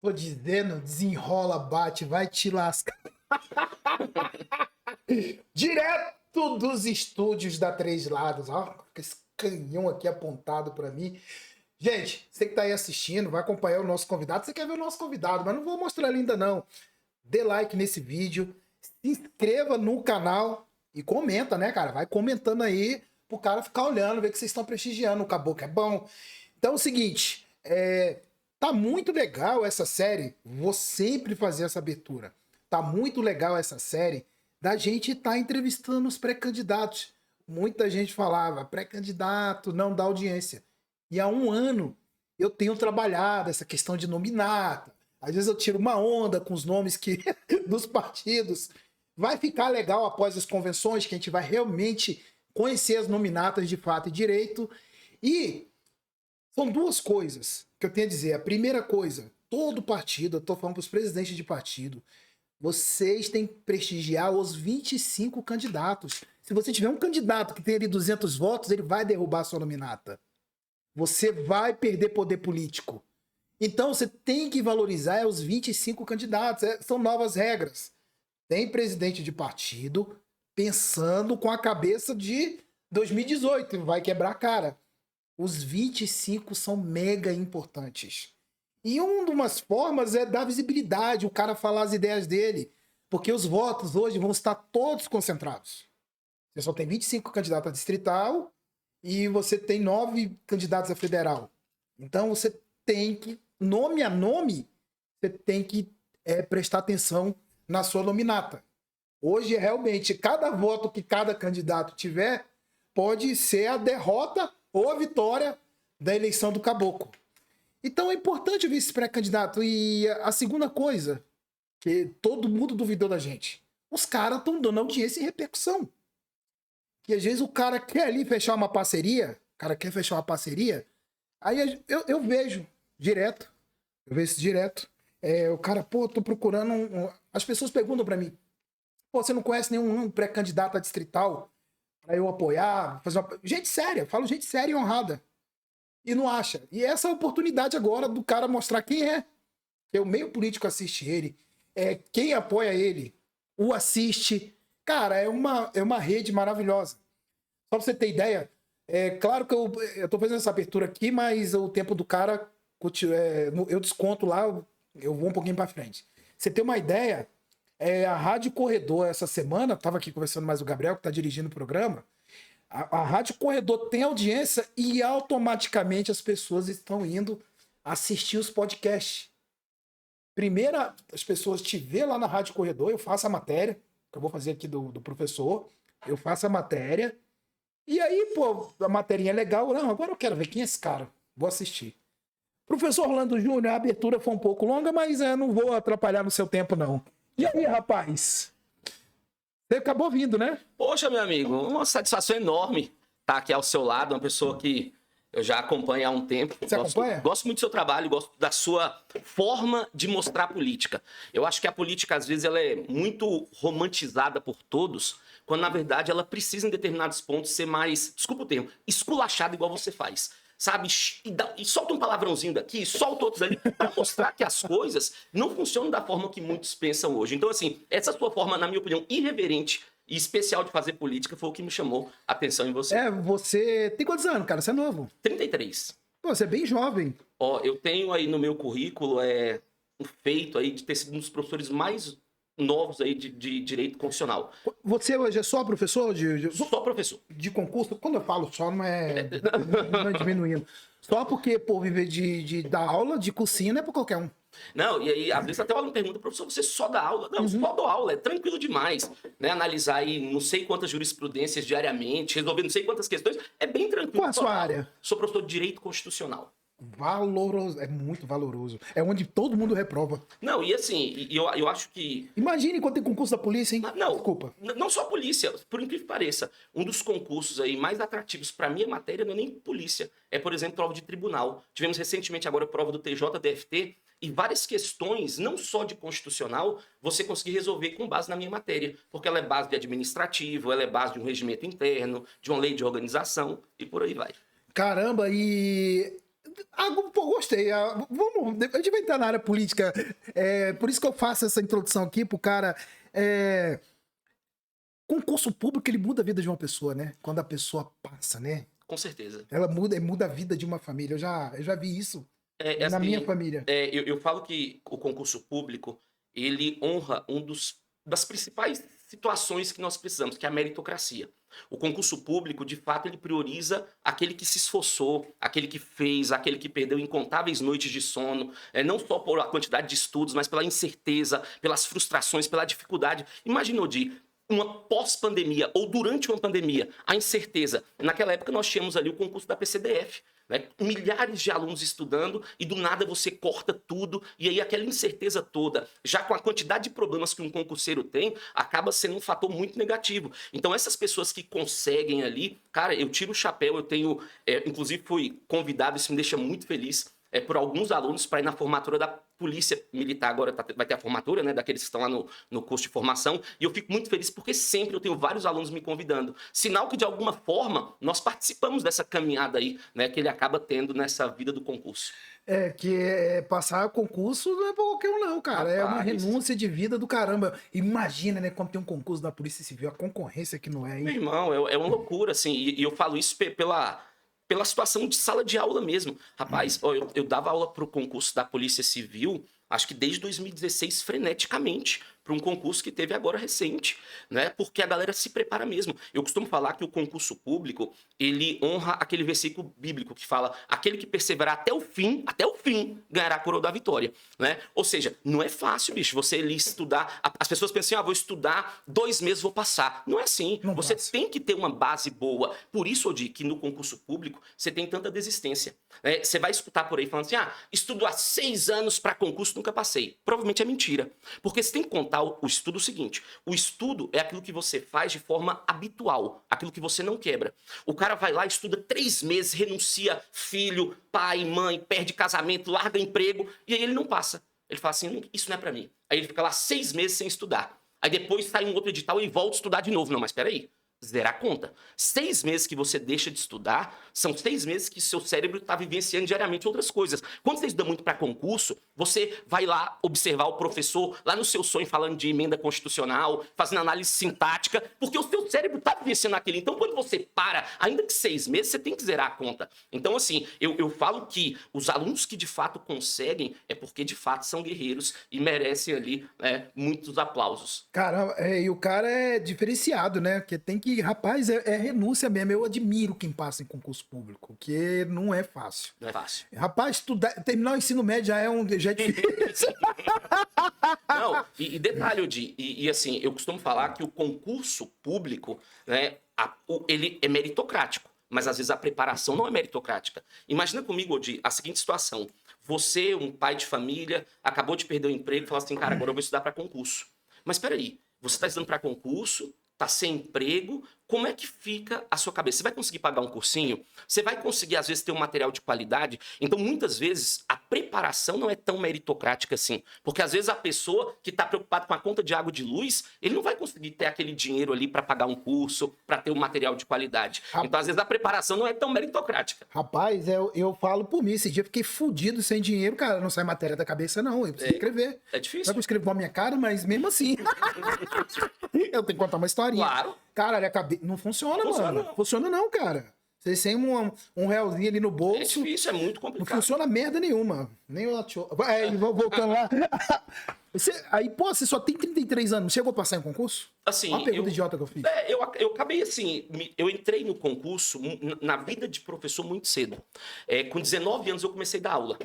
Tô dizendo, desenrola, bate, vai te lascar. Direto dos estúdios da Três Lados. Ó, com esse canhão aqui apontado pra mim. Gente, você que tá aí assistindo, vai acompanhar o nosso convidado. Você quer ver o nosso convidado, mas não vou mostrar ele ainda não. Dê like nesse vídeo, se inscreva no canal e comenta, né, cara? Vai comentando aí pro cara ficar olhando, ver que vocês estão prestigiando. O Caboclo é bom. Então é o seguinte, tá muito legal essa série, vou sempre fazer essa abertura. Tá muito legal essa série da gente estar entrevistando os pré-candidatos. Muita gente falava, pré-candidato não dá audiência. E há um ano eu tenho trabalhado essa questão de nominata. Às vezes eu tiro uma onda com os nomes dos partidos. Vai ficar legal após as convenções, que a gente vai realmente conhecer as nominatas de fato e direito. E são duas coisas que eu tenho a dizer. A primeira coisa, todo partido, eu estou falando para os presidentes de partido, vocês têm que prestigiar os 25 candidatos. Se você tiver um candidato que tem ali 200 votos, ele vai derrubar a sua nominata. Você vai perder poder político. Então você tem que valorizar os 25 candidatos. São novas regras. Tem presidente de partido pensando com a cabeça de 2018, vai quebrar a cara. Os 25 são mega importantes. E uma das formas é dar visibilidade, o cara falar as ideias dele. Porque os votos hoje vão estar todos concentrados. Você só tem 25 candidatos a distrital e você tem 9 candidatos a federal. Então você tem que, nome a nome, você tem que prestar atenção na sua nominata. Hoje, realmente, cada voto que cada candidato tiver pode ser a derrota ou a vitória da eleição do caboclo. Então é importante ver esse pré-candidato. E a segunda coisa, que todo mundo duvidou da gente, os caras estão dando audiência e repercussão. Que às vezes o cara quer ali fechar uma parceria, aí eu vejo direto, o cara, tô procurando as pessoas perguntam pra mim, você não conhece nenhum pré-candidato a distrital pra eu apoiar, fazer uma... Gente séria, falo gente séria e honrada. E não acha. E essa é a oportunidade agora do cara mostrar quem é. O meio político assiste ele, quem apoia ele, o assiste. Cara, é uma rede maravilhosa. Só pra você ter ideia, claro que eu tô fazendo essa abertura aqui, mas o tempo do cara, eu desconto lá, eu vou um pouquinho pra frente. Você ter uma ideia, a Rádio Corredor, essa semana, tava aqui conversando mais o Gabriel, que tá dirigindo o programa, a Rádio Corredor tem audiência e automaticamente as pessoas estão indo assistir os podcasts. Primeiro, as pessoas te vê lá na Rádio Corredor, eu faço a matéria, que eu vou fazer aqui do professor, eu faço a matéria, e aí, pô, a materinha é legal, não, agora eu quero ver quem é esse cara, vou assistir. Professor Orlando Júnior, a abertura foi um pouco longa, mas não vou atrapalhar no seu tempo, não. E aí, rapaz? Você acabou vindo, né? Poxa, meu amigo, uma satisfação enorme estar aqui ao seu lado, uma pessoa que eu já acompanho há um tempo. Você acompanha? Gosto muito do seu trabalho, gosto da sua forma de mostrar a política. Eu acho que a política, às vezes, ela é muito romantizada por todos, quando, na verdade, ela precisa, em determinados pontos, ser mais, desculpa o termo, esculachada igual você faz. Sabe? E solta um palavrãozinho daqui, solta outros ali, para mostrar que as coisas não funcionam da forma que muitos pensam hoje. Então, assim, essa sua forma, na minha opinião, irreverente e especial de fazer política foi o que me chamou a atenção em você. Você tem quantos anos, cara? Você é novo. 33. Pô, você é bem jovem. Ó, eu tenho aí no meu currículo um feito aí de ter sido um dos professores mais novos aí de direito constitucional. Você hoje é só professor Só professor. de concurso? Quando eu falo só, não é diminuindo. Só porque, pô, viver de dar aula, de cursinho, não é pra qualquer um. Não, e aí, às vezes até o aluno pergunta, professor, você só dá aula? Não, só dou aula, é tranquilo demais, né? Analisar aí não sei quantas jurisprudências diariamente, resolver não sei quantas questões, é bem tranquilo. Qual a sua área? Sou professor de Direito Constitucional. Valoroso, é muito valoroso. É onde todo mundo reprova. Não, e assim, eu acho que... Imagine quando tem concurso da polícia, hein? Não, desculpa. Não só a polícia, por incrível que pareça. Um dos concursos aí mais atrativos para minha matéria não é nem polícia. É, por exemplo, prova de tribunal. Tivemos recentemente agora a prova do TJ-DFT e várias questões, não só de constitucional, você conseguir resolver com base na minha matéria. Porque ela é base de administrativo, ela é base de um regimento interno, de uma lei de organização e por aí vai. Caramba, e... Pô, gostei. Vamos, a gente vai entrar na área política. Por isso que eu faço essa introdução aqui pro cara. Concurso público, ele muda a vida de uma pessoa, né? Quando a pessoa passa, né? Com certeza. Ela muda a vida de uma família. Eu já vi isso na minha Assim, família. eu falo que o concurso público, ele honra das principais situações que nós precisamos, que é a meritocracia. O concurso público, de fato, ele prioriza aquele que se esforçou, aquele que fez, aquele que perdeu incontáveis noites de sono, não só por a quantidade de estudos, mas pela incerteza, pelas frustrações, pela dificuldade. Imagina, Odi, uma pós-pandemia ou durante uma pandemia, a incerteza. Naquela época nós tínhamos ali o concurso da PCDF, né? Milhares de alunos estudando e do nada você corta tudo e aí aquela incerteza toda, já com a quantidade de problemas que um concurseiro tem, acaba sendo um fator muito negativo. Então essas pessoas que conseguem ali, cara, eu tiro o chapéu, eu tenho, inclusive fui convidado, isso me deixa muito feliz, por alguns alunos para ir na formatura da Polícia Militar. Agora vai ter a formatura, né, daqueles que estão lá no curso de formação, e eu fico muito feliz porque sempre eu tenho vários alunos me convidando. Sinal que, de alguma forma, nós participamos dessa caminhada aí, né, que ele acaba tendo nessa vida do concurso. Passar concurso não é pra qualquer um, não, cara. É uma Rapaz. renúncia de vida do caramba. Imagina, né, quando tem um concurso da Polícia Civil, a concorrência que não é, Meu hein? irmão, é uma loucura, assim, e eu falo isso pela situação de sala de aula mesmo. Rapaz, ó, eu dava aula para o concurso da Polícia Civil, acho que desde 2016, freneticamente, para um concurso que teve agora recente, né? Porque a galera se prepara mesmo. Eu costumo falar que o concurso público, ele honra aquele versículo bíblico que fala: aquele que perseverar até o fim, ganhará a coroa da vitória, né? Ou seja, não é fácil, bicho, você ali estudar. As pessoas pensam assim: vou estudar 2 meses, vou passar. Não é assim. Não Você passa. tem que ter uma base boa. Por isso, Odi, que no concurso público você tem tanta desistência. Você vai escutar por aí falando assim: estudo há 6 anos para concurso, nunca passei. Provavelmente é mentira. Porque você tem que contar o estudo seguinte: o estudo é aquilo que você faz de forma habitual, aquilo que você não quebra. O cara vai lá, estuda 3 meses, renuncia filho, pai, mãe, perde casamento, larga emprego, e aí ele não passa. Ele fala assim: isso não é para mim. Aí ele fica lá 6 meses sem estudar. Aí depois sai um outro edital e volta a estudar de novo. Não, mas peraí. Zerar a conta. 6 meses que você deixa de estudar, são 6 meses que seu cérebro está vivenciando diariamente outras coisas. Quando você estuda muito para concurso, você vai lá observar o professor lá no seu sonho falando de emenda constitucional, fazendo análise sintática, porque o seu cérebro está vivenciando aquilo. Então, quando você para, ainda que 6 meses, você tem que zerar a conta. Então, assim, eu falo que os alunos que de fato conseguem é porque de fato são guerreiros e merecem ali muitos aplausos. Caramba, e o cara é diferenciado, né? Porque tem que, rapaz, é renúncia mesmo. Eu admiro quem passa em concurso público, que não é fácil. Não é fácil. Rapaz, terminar o ensino médio já é difícil. Não, e detalhe, Odi, e assim, eu costumo falar que o concurso público, né, ele é meritocrático, mas às vezes a preparação não é meritocrática. Imagina comigo, Odi, a seguinte situação: você, um pai de família, acabou de perder o emprego e fala assim: cara, agora eu vou estudar para concurso. Mas peraí, você está estudando para concurso, está sem emprego, como é que fica a sua cabeça? Você vai conseguir pagar um cursinho? Você vai conseguir, às vezes, ter um material de qualidade? Então, muitas vezes, a preparação não é tão meritocrática assim. Porque, às vezes, a pessoa que está preocupada com a conta de água e de luz, ele não vai conseguir ter aquele dinheiro ali para pagar um curso, para ter um material de qualidade. Então, às vezes, a preparação não é tão meritocrática. Rapaz, eu falo por mim. Esse dia eu fiquei fudido sem dinheiro, cara. Não sai matéria da cabeça, não. Eu preciso escrever. É difícil. Sabe que eu escrevo com a minha cara, mas mesmo assim. Eu tenho que contar uma historinha. Claro. Cara, não funciona, mano. Não. Funciona não, cara. Você sem um realzinho ali no bolso. É difícil, é muito Não complicado. funciona merda nenhuma. Nem o voltando lá. Aí, pô, você só tem 33 anos. Chegou a passar em concurso? Assim, Uma pergunta idiota que eu fiz. Eu acabei assim, eu entrei no concurso, na vida de professor muito cedo. Com 19 anos eu comecei a dar aula.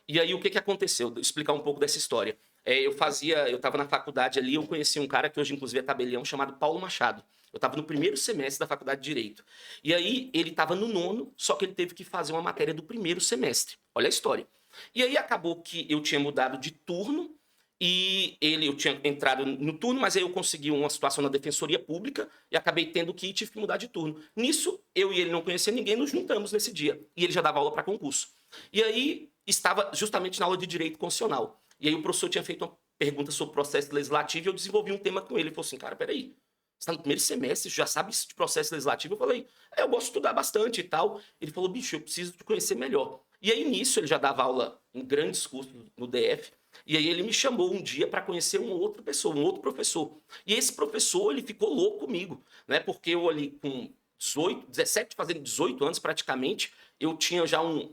E aí o que aconteceu? Vou explicar um pouco dessa história. Eu estava na faculdade ali, eu conheci um cara que hoje inclusive é tabelião, chamado Paulo Machado. Eu estava no primeiro semestre da faculdade de Direito. E aí ele estava no 9º, só que ele teve que fazer uma matéria do primeiro semestre. Olha a história. E aí acabou que eu tinha mudado de turno, e eu tinha entrado no turno, mas aí eu consegui uma situação na Defensoria Pública e acabei tendo que ir e tive que mudar de turno. Nisso, eu e ele não conhecia ninguém, nos juntamos nesse dia. E ele já dava aula para concurso. E aí, estava justamente na aula de Direito Constitucional. E aí o professor tinha feito uma pergunta sobre processo legislativo e eu desenvolvi um tema com ele. Ele falou assim: cara, peraí, você está no primeiro semestre, já sabe isso de processo legislativo? Eu falei: eu gosto de estudar bastante e tal. Ele falou: bicho, eu preciso te conhecer melhor. E aí, nisso, ele já dava aula em grandes cursos no DF. E aí ele me chamou um dia para conhecer uma outra pessoa, um outro professor. E esse professor, ele ficou louco comigo, né? Porque eu ali com 17, fazendo 18 anos praticamente, eu tinha já um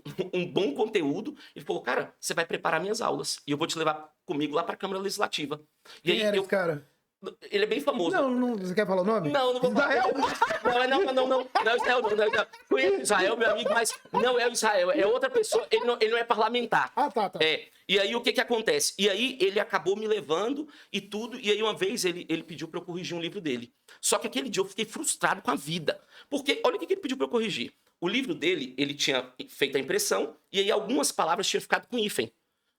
bom conteúdo. Ele falou, cara, você vai preparar minhas aulas e eu vou te levar comigo lá para a Câmara Legislativa. E Quem aí era esse cara? Ele é bem famoso. Não, você quer falar o nome? Não vou falar. Israel? Não é Israel, não. Conheço Israel, meu amigo, mas não é o Israel, é outra pessoa, ele não é parlamentar. Ah, tá. E aí o que acontece? E aí ele acabou me levando e tudo, e aí uma vez ele pediu para eu corrigir um livro dele. Só que aquele dia eu fiquei frustrado com a vida, porque olha o que ele pediu para eu corrigir. O livro dele, ele tinha feito a impressão, e aí algumas palavras tinham ficado com hífen.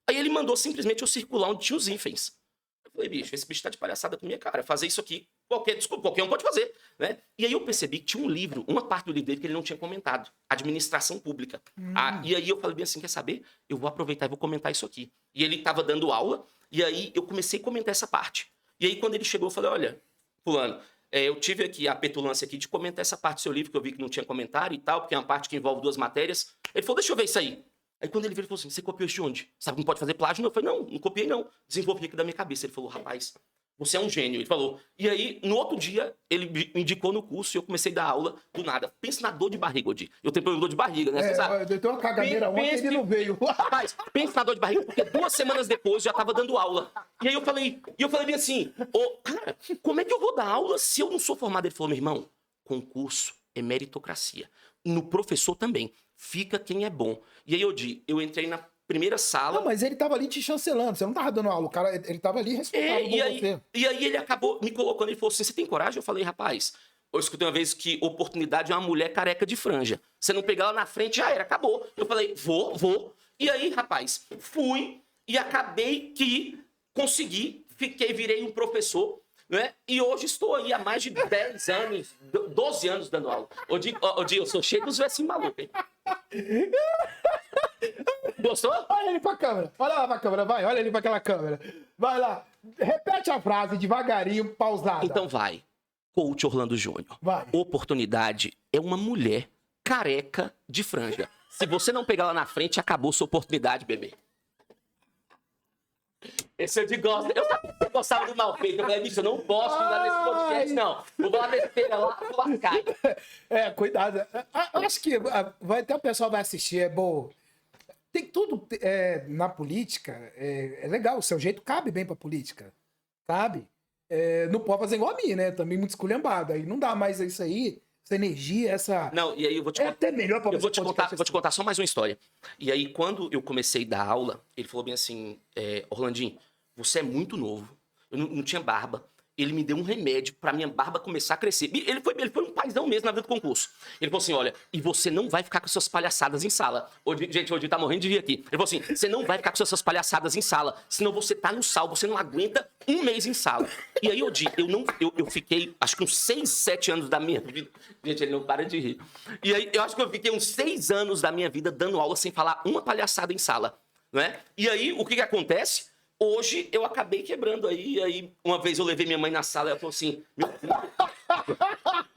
Aí ele mandou simplesmente eu circular onde tinha os hífens. Eu falei, bicho, esse bicho tá de palhaçada com minha cara. Fazer isso aqui, qualquer um pode fazer, né? E aí eu percebi que tinha um livro, uma parte do livro dele que ele não tinha comentado. Administração Pública. E aí eu falei bem assim, quer saber? Eu vou aproveitar e vou comentar isso aqui. E ele tava dando aula, e aí eu comecei a comentar essa parte. E aí quando ele chegou, eu falei, olha, fulano, eu tive aqui a petulância aqui de comentar essa parte do seu livro, que eu vi que não tinha comentário e tal, porque é uma parte que envolve 2 matérias. Ele falou, deixa eu ver isso aí. Aí quando ele veio, ele falou assim, você copiou isso de onde? Sabe que não pode fazer plágio? Não. Eu falei, não copiei não. Desenvolvi aqui da minha cabeça. Ele falou, rapaz, você é um gênio. Ele falou. E aí, no outro dia, ele me indicou no curso e eu comecei a dar aula do nada. Pensa na dor de barriga, Odi. Eu tenho problema de dor de barriga, né? Você sabe? Eu tenho uma caganeira ontem e ele não veio. Rapaz, pensa na dor de barriga, porque 2 semanas depois eu já tava dando aula. E aí eu falei bem assim, cara, como é que eu vou dar aula se eu não sou formado? Ele falou, meu irmão, concurso é meritocracia. No professor também. Fica quem é bom. E aí, eu entrei na primeira sala. Não, mas ele tava ali te chancelando. Você não tava dando aula. O cara, ele tava ali responsável por você. E aí ele acabou me colocando. Ele falou assim, você tem coragem? Eu falei, rapaz, eu escutei uma vez que oportunidade é uma mulher careca de franja. Você não pegar ela na frente, já era, acabou. Eu falei, vou. E aí, rapaz, fui e acabei que consegui, virei um professor, né? E hoje estou aí há mais de 10 anos, 12 anos dando aula. Odi, eu sou cheio dos versinhos malucos, hein? Gostou? Olha ele pra câmera. Olha lá pra câmera, vai. Olha ele pra aquela câmera. Vai lá. Repete a frase devagarinho, pausada. Então vai. Coach Orlando Júnior. Vai. Oportunidade é uma mulher careca de franja. Se você não pegar ela na frente, acabou sua oportunidade, bebê. Esse eu te gosto. Eu sabia que você gostava do mal feito. Eu falei, bicho, eu não posso ficar nesse podcast, não. Vou dar uma besteira lá, vou lascar. Cuidado. Eu acho que vai até o pessoal vai assistir, é bom. Tem tudo na política, é legal, o seu jeito cabe bem pra política, sabe? Não pode fazer igual a mim, né? Também muito esculhambado. Aí não dá mais isso aí, essa energia, essa... Não, e aí eu vou te contar. É até melhor pra você. Vou te contar só mais uma história. E aí, quando eu comecei a dar aula, ele falou bem assim, Orlandinho, você é muito novo. Eu não tinha barba. Ele me deu um remédio pra minha barba começar a crescer. Ele foi um paizão mesmo na vida do concurso. Ele falou assim, olha, e você não vai ficar com suas palhaçadas em sala. Gente, hoje tá morrendo de rir aqui. Ele falou assim, você não vai ficar com suas palhaçadas em sala, senão você tá no sal, você não aguenta 1 mês em sala. E aí, eu fiquei, acho que uns 6, 7 anos da minha vida... Gente, ele não para de rir. E aí, eu acho que eu fiquei uns 6 anos da minha vida dando aula sem falar uma palhaçada em sala, né? E aí, o que acontece? Hoje eu acabei quebrando aí uma vez eu levei minha mãe na sala e ela falou assim, meu filho...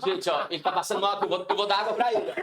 Gente, ó, ele tá passando mal, eu vou dar água pra ele.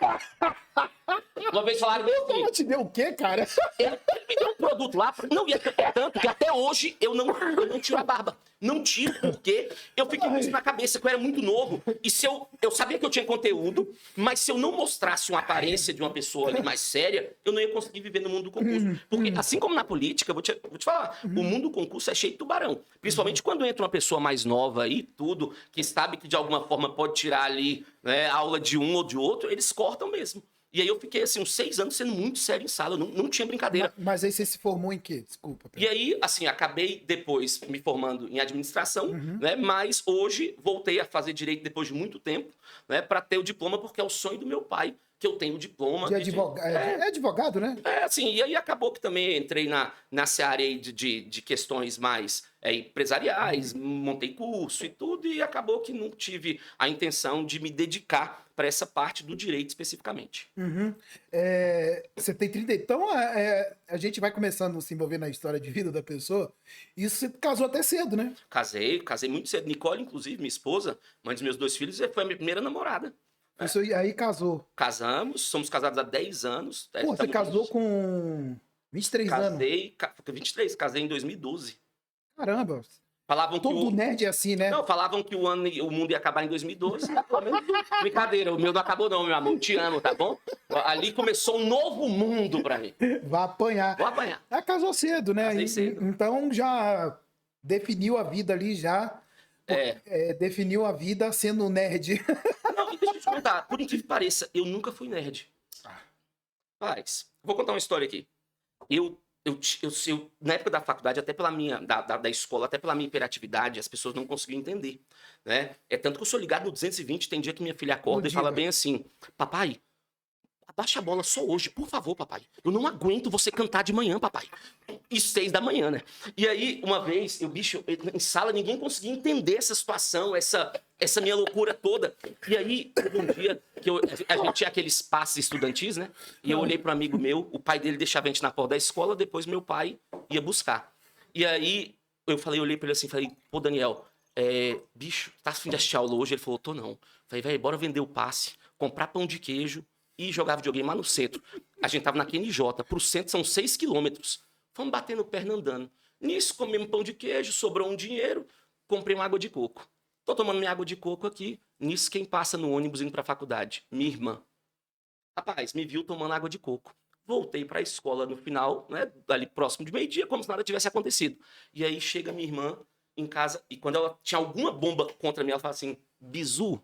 Uma vez falaram, meu filho... Ela te deu o quê, cara? Ele me deu um produto lá, não, e é tanto que até hoje eu não tiro a barba. Não tiro, porque eu fiquei com isso na cabeça, que eu era muito novo. E se eu sabia que eu tinha conteúdo, mas se eu não mostrasse uma aparência de uma pessoa ali mais séria, eu não ia conseguir viver no mundo do concurso. Porque assim como na política, vou te falar, o mundo do concurso é cheio de tubarão. Principalmente quando entra uma pessoa mais nova aí, tudo, que sabe que de alguma forma pode tirar ali, né, aula de um ou de outro, eles cortam mesmo. E aí eu fiquei, assim, uns 6 anos sendo muito sério em sala, não tinha brincadeira. Mas aí você se formou em quê? Desculpa. E aí, assim, acabei depois me formando em administração, né? Mas hoje voltei a fazer direito depois de muito tempo, né? Para ter o diploma, porque é o sonho do meu pai que eu tenho o diploma. De advogado, é advogado, né? Assim, e aí acabou que também entrei nessa área aí de questões mais empresariais, montei curso e tudo, e acabou que não tive a intenção de me dedicar para essa parte do direito especificamente. Você tem 30... Então, a gente vai começando a se envolver na história de vida da pessoa. Isso você casou até cedo, né? Casei muito cedo. Nicole, inclusive, minha esposa, mãe dos meus 2 filhos, foi a minha primeira namorada. Aí casou. Casamos, somos casados há 10 anos. Pô, você estamos casou juntos. com 23 anos. Casei, 23, casei em 2012. Caramba. Falavam que Todo nerd é assim, né? Não, falavam que o mundo ia acabar em 2012. Pelo menos, brincadeira, o meu não acabou não, meu amor. Te amo, tá bom? Ali começou um novo mundo pra mim. Vai apanhar. Vou apanhar. Casou cedo, né? Casei cedo. Então já definiu a vida ali, já. Definiu a vida sendo nerd. Não, e deixa eu te contar, por incrível que pareça, eu nunca fui nerd. Mas, vou contar uma história aqui. Na época da faculdade, até pela minha, da escola, até pela minha hiperatividade, as pessoas não conseguiam entender, né? É tanto que eu sou ligado no 220, tem dia que minha filha acorda e fala bem assim, papai, abaixa a bola só hoje, por favor, papai. Eu não aguento você cantar de manhã, papai. E 6 da manhã, né? E aí, uma vez, em sala, ninguém conseguia entender essa situação, essa minha loucura toda. E aí, um dia, a gente tinha aqueles passes estudantis, né? E eu olhei para um amigo meu, o pai dele deixava a gente na porta da escola, depois meu pai ia buscar. E aí, olhei para ele assim, falei, pô, Daniel, bicho, tá a fim de assistir aula hoje? Ele falou, tô não. Falei, velho, bora vender o passe, comprar pão de queijo e jogar videogame lá no centro. A gente tava na QNJ, pro centro são 6 quilômetros. Fomos batendo perna andando. Nisso, comemos pão de queijo, sobrou um dinheiro, comprei uma água de coco. Tô tomando minha água de coco aqui. Nisso, quem passa no ônibus indo pra faculdade? Minha irmã. Rapaz, me viu tomando água de coco. Voltei pra escola no final, né, ali próximo de meio-dia, como se nada tivesse acontecido. E aí chega minha irmã em casa, e quando ela tinha alguma bomba contra mim, ela fala assim, bizu.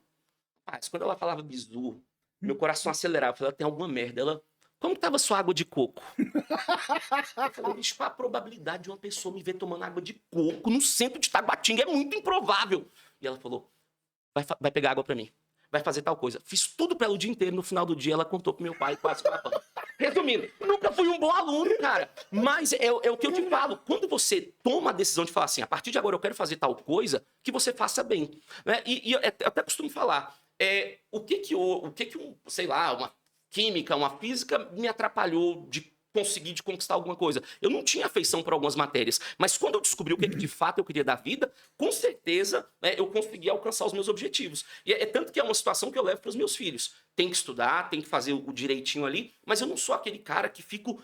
Rapaz, quando ela falava bizu, meu coração acelerava. Eu falei, ela tem alguma merda. Ela, como tava sua água de coco? Eu falei, bicho, qual a probabilidade de uma pessoa me ver tomando água de coco no centro de Taguatinga? É muito improvável. E ela falou, vai pegar água pra mim. Vai fazer tal coisa. Fiz tudo pra ela o dia inteiro. No final do dia, ela contou pro meu pai, quase com a pão. Resumindo, nunca fui um bom aluno, cara. Mas é o que eu te falo. Quando você toma a decisão de falar assim, a partir de agora eu quero fazer tal coisa, que você faça bem. Né? E eu até costumo falar, o que sei lá, uma química, uma física me atrapalhou de conquistar alguma coisa. Eu não tinha afeição por algumas matérias, mas quando eu descobri o que de fato eu queria da vida, com certeza, né, eu consegui alcançar os meus objetivos. E é tanto que é uma situação que eu levo para os meus filhos. Tem que estudar, tem que fazer o direitinho ali, mas eu não sou aquele cara que fico,